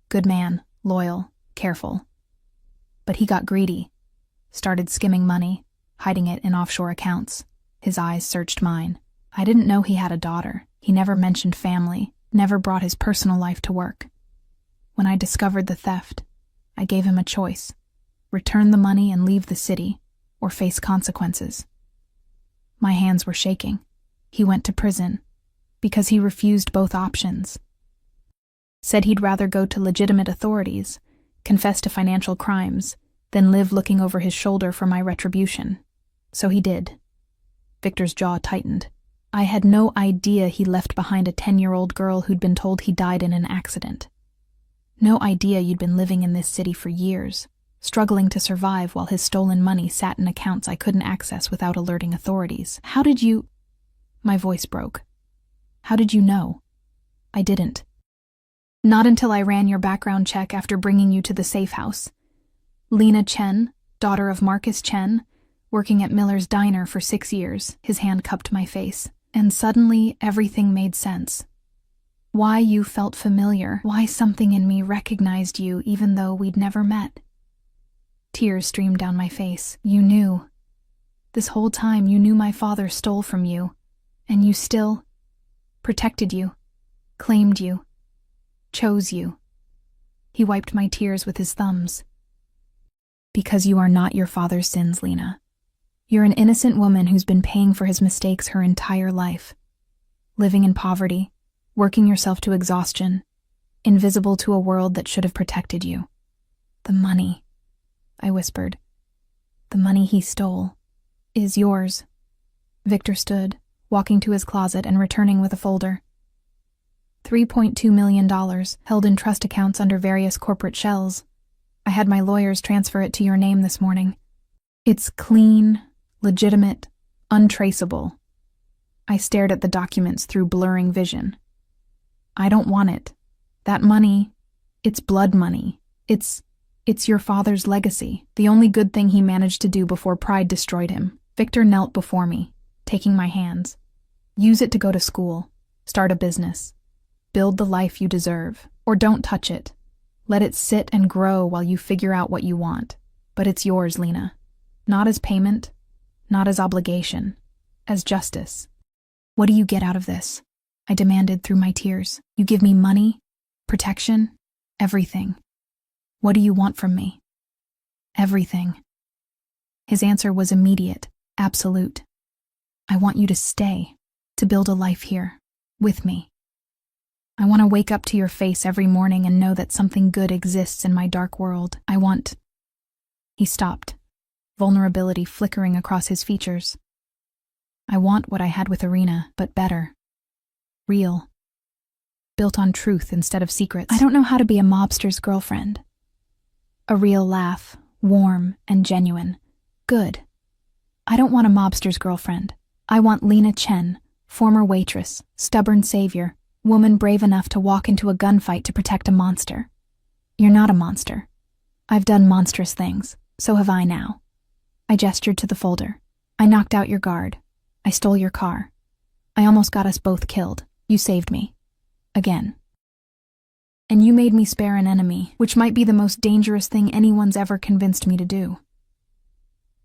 Good man, loyal, careful. But he got greedy. Started skimming money, hiding it in offshore accounts. His eyes searched mine. I didn't know he had a daughter. He never mentioned family, never brought his personal life to work. When I discovered the theft, I gave him a choice: return the money and leave the city, or face consequences. My hands were shaking. He went to prison, because he refused both options. Said he'd rather go to legitimate authorities, confess to financial crimes, than live looking over his shoulder for my retribution. So he did. Victor's jaw tightened. I had no idea he left behind a 10-year-old girl who'd been told he died in an accident. No idea you'd been living in this city for years, struggling to survive while his stolen money sat in accounts I couldn't access without alerting authorities. "How did you—" My voice broke. "How did you know?" "I didn't. Not until I ran your background check after bringing you to the safe house. Lena Chen, daughter of Marcus Chen, working at Miller's Diner for 6 years." His hand cupped my face. And suddenly everything made sense. Why you felt familiar, why something in me recognized you even though we'd never met. Tears streamed down my face. You knew. This whole time you knew my father stole from you, and you still protected you, claimed you, chose you. He wiped my tears with his thumbs. "Because you are not your father's sins, Lena. You're an innocent woman who's been paying for his mistakes her entire life. Living in poverty, working yourself to exhaustion, invisible to a world that should have protected you. The money," I whispered. "The money he stole is yours." Victor stood, walking to his closet and returning with a folder. $3.2 million, held in trust accounts under various corporate shells. I had my lawyers transfer it to your name this morning. It's clean, legitimate, untraceable. I stared at the documents through blurring vision. I don't want it. That money, it's blood money. It's your father's legacy, the only good thing he managed to do before pride destroyed him. Victor knelt before me, taking my hands. Use it to go to school, start a business, build the life you deserve, or don't touch it. Let it sit and grow while you figure out what you want. But it's yours, Lena. Not as payment, not as obligation, as justice. What do you get out of this? I demanded through my tears. You give me money, protection, everything. What do you want from me? Everything. His answer was immediate, absolute. I want you to stay, to build a life here, with me. I want to wake up to your face every morning and know that something good exists in my dark world. He stopped, vulnerability flickering across his features. I want what I had with Irina, but better. Real. Built on truth instead of secrets. I don't know how to be a mobster's girlfriend. A real laugh, warm and genuine. Good. I don't want a mobster's girlfriend. I want Lena Chen, former waitress, stubborn savior, woman brave enough to walk into a gunfight to protect a monster. You're not a monster. I've done monstrous things, so have I now. I gestured to the folder. I knocked out your guard. I stole your car. I almost got us both killed. You saved me. Again. And you made me spare an enemy, which might be the most dangerous thing anyone's ever convinced me to do.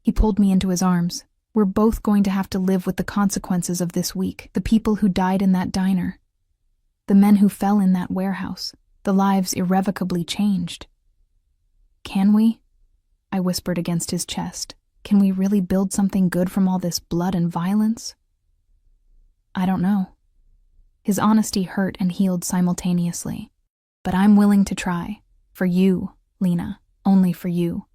He pulled me into his arms. We're both going to have to live with the consequences of this week. The people who died in that diner. The men who fell in that warehouse. The lives irrevocably changed. Can we? I whispered against his chest. Can we really build something good from all this blood and violence? I don't know. His honesty hurt and healed simultaneously. But I'm willing to try. For you, Lena. Only for you.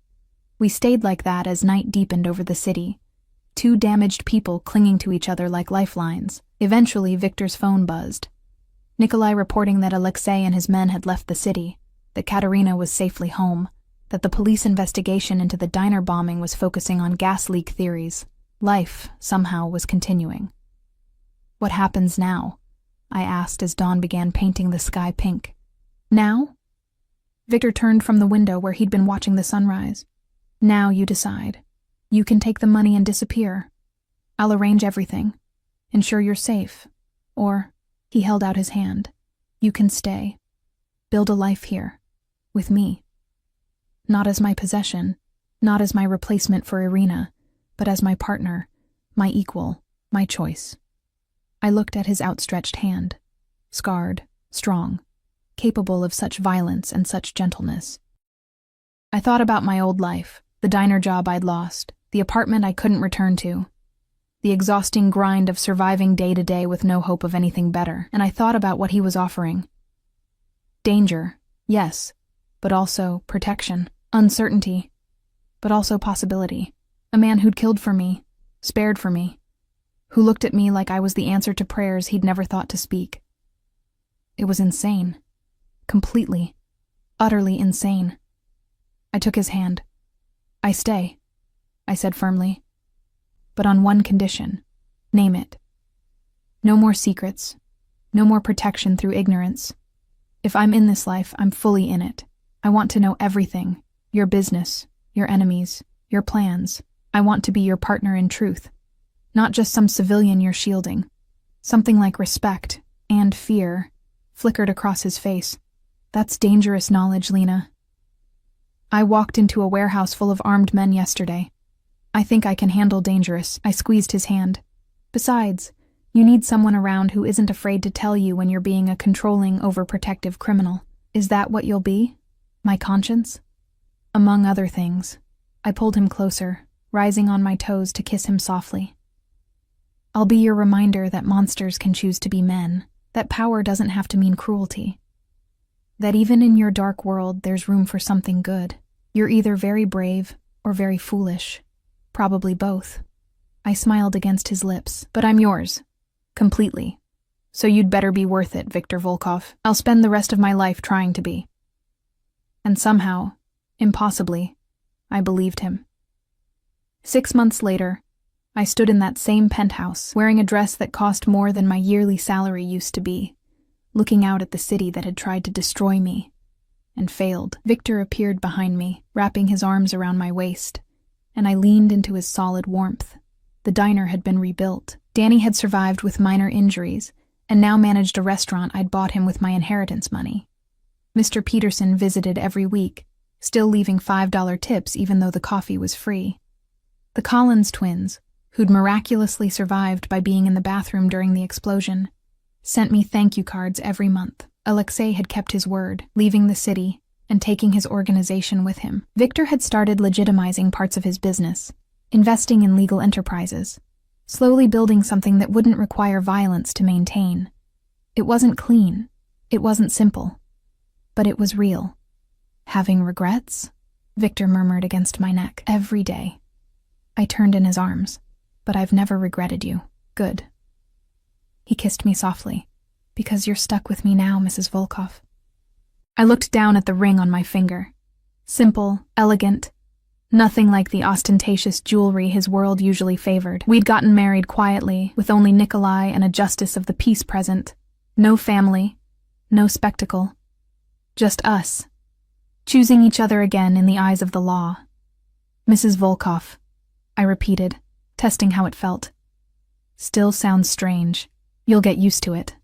We stayed like that as night deepened over the city. Two damaged people clinging to each other like lifelines. Eventually, Victor's phone buzzed. Nikolai reporting that Alexei and his men had left the city, that Katerina was safely home, that the police investigation into the diner bombing was focusing on gas leak theories. Life, somehow, was continuing. What happens now? I asked as dawn began painting the sky pink. Now? Victor turned from the window where he'd been watching the sunrise. Now you decide. You can take the money and disappear. I'll arrange everything. Ensure you're safe. Or, he held out his hand, you can stay. Build a life here. With me. Not as my possession, not as my replacement for Irina, but as my partner, my equal, my choice. I looked at his outstretched hand. Scarred, strong, capable of such violence and such gentleness. I thought about my old life, the diner job I'd lost, the apartment I couldn't return to, the exhausting grind of surviving day to day with no hope of anything better, and I thought about what he was offering. Danger, yes, but also protection, uncertainty, but also possibility. A man who'd killed for me, spared for me, who looked at me like I was the answer to prayers he'd never thought to speak. It was insane. Completely, utterly insane. I took his hand. I stay, I said firmly. But on one condition. Name it. No more secrets. No more protection through ignorance. If I'm in this life, I'm fully in it. I want to know everything. Your business, your enemies, your plans. I want to be your partner in truth. Not just some civilian you're shielding. Something like respect and fear flickered across his face. That's dangerous knowledge, Lena. I walked into a warehouse full of armed men yesterday. I think I can handle dangerous. I squeezed his hand. Besides, you need someone around who isn't afraid to tell you when you're being a controlling, overprotective criminal. Is that what you'll be? My conscience? Among other things. I pulled him closer, rising on my toes to kiss him softly. I'll be your reminder that monsters can choose to be men, that power doesn't have to mean cruelty. That even in your dark world, there's room for something good. You're either very brave or very foolish. Probably both. I smiled against his lips. But I'm yours. Completely. So you'd better be worth it, Viktor Volkov. I'll spend the rest of my life trying to be. And somehow, impossibly, I believed him. 6 months later, I stood in that same penthouse, wearing a dress that cost more than my yearly salary used to be, looking out at the city that had tried to destroy me, and failed. Victor appeared behind me, wrapping his arms around my waist, and I leaned into his solid warmth. The diner had been rebuilt. Danny had survived with minor injuries, and now managed a restaurant I'd bought him with my inheritance money. Mr. Peterson visited every week, still leaving $5 tips even though the coffee was free. The Collins twins, who'd miraculously survived by being in the bathroom during the explosion, sent me thank you cards every month. Alexei had kept his word, leaving the city and taking his organization with him. Victor had started legitimizing parts of his business, investing in legal enterprises, slowly building something that wouldn't require violence to maintain. It wasn't clean, it wasn't simple, but it was real. Having regrets? Victor murmured against my neck. Every day. I turned in his arms. But I've never regretted you. Good. He kissed me softly. Because you're stuck with me now, Mrs. Volkov. I looked down at the ring on my finger. Simple, elegant, nothing like the ostentatious jewelry his world usually favored. We'd gotten married quietly, with only Nikolai and a justice of the peace present. No family, no spectacle. Just us, choosing each other again in the eyes of the law. Mrs. Volkov, I repeated, testing how it felt. Still sounds strange. You'll get used to it.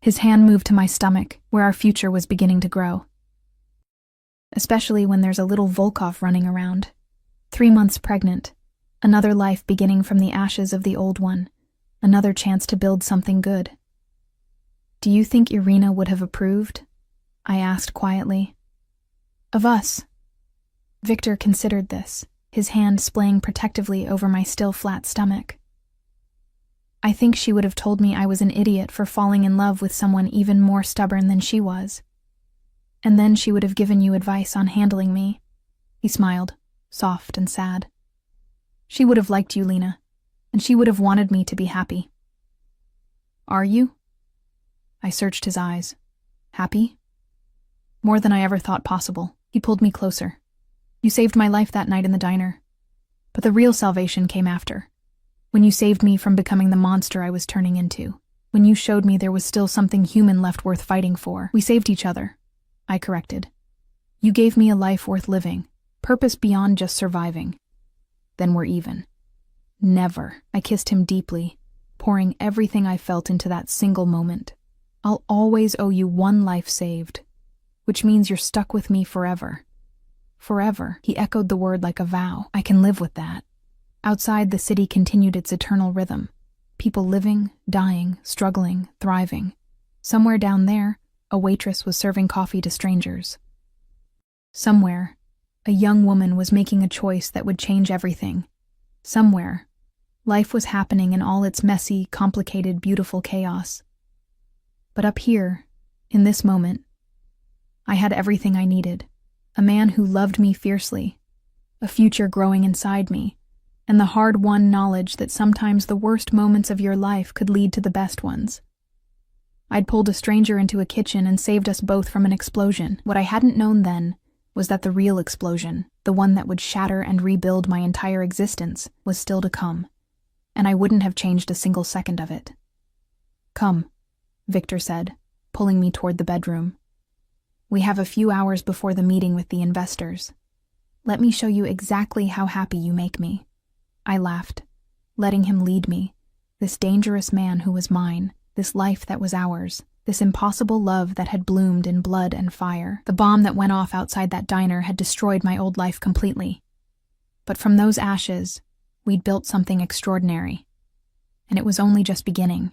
His hand moved to my stomach, where our future was beginning to grow. Especially when there's a little Volkov running around. 3 months pregnant. Another life beginning from the ashes of the old one. Another chance to build something good. Do you think Irina would have approved? I asked quietly. Of us. Victor considered this, his hand splaying protectively over my still flat stomach. I think she would have told me I was an idiot for falling in love with someone even more stubborn than she was. And then she would have given you advice on handling me. He smiled, soft and sad. She would have liked you, Lena, and she would have wanted me to be happy. Are you? I searched his eyes. Happy? More than I ever thought possible. He pulled me closer. You saved my life that night in the diner. But the real salvation came after. When you saved me from becoming the monster I was turning into. When you showed me there was still something human left worth fighting for. We saved each other. I corrected. You gave me a life worth living. Purpose beyond just surviving. Then we're even. Never. I kissed him deeply, pouring everything I felt into that single moment. I'll always owe you one life saved. Which means you're stuck with me forever. Forever. He echoed the word like a vow. I can live with that. Outside, the city continued its eternal rhythm. People living, dying, struggling, thriving. Somewhere down there, a waitress was serving coffee to strangers. Somewhere, a young woman was making a choice that would change everything. Somewhere, life was happening in all its messy, complicated, beautiful chaos. But up here, in this moment, I had everything I needed. A man who loved me fiercely, a future growing inside me, and the hard-won knowledge that sometimes the worst moments of your life could lead to the best ones. I'd pulled a stranger into a kitchen and saved us both from an explosion. What I hadn't known then was that the real explosion, the one that would shatter and rebuild my entire existence, was still to come, and I wouldn't have changed a single second of it. Come, Victor said, pulling me toward the bedroom. We have a few hours before the meeting with the investors. Let me show you exactly how happy you make me. I laughed, letting him lead me, this dangerous man who was mine, this life that was ours, this impossible love that had bloomed in blood and fire. The bomb that went off outside that diner had destroyed my old life completely. But from those ashes, we'd built something extraordinary. And it was only just beginning.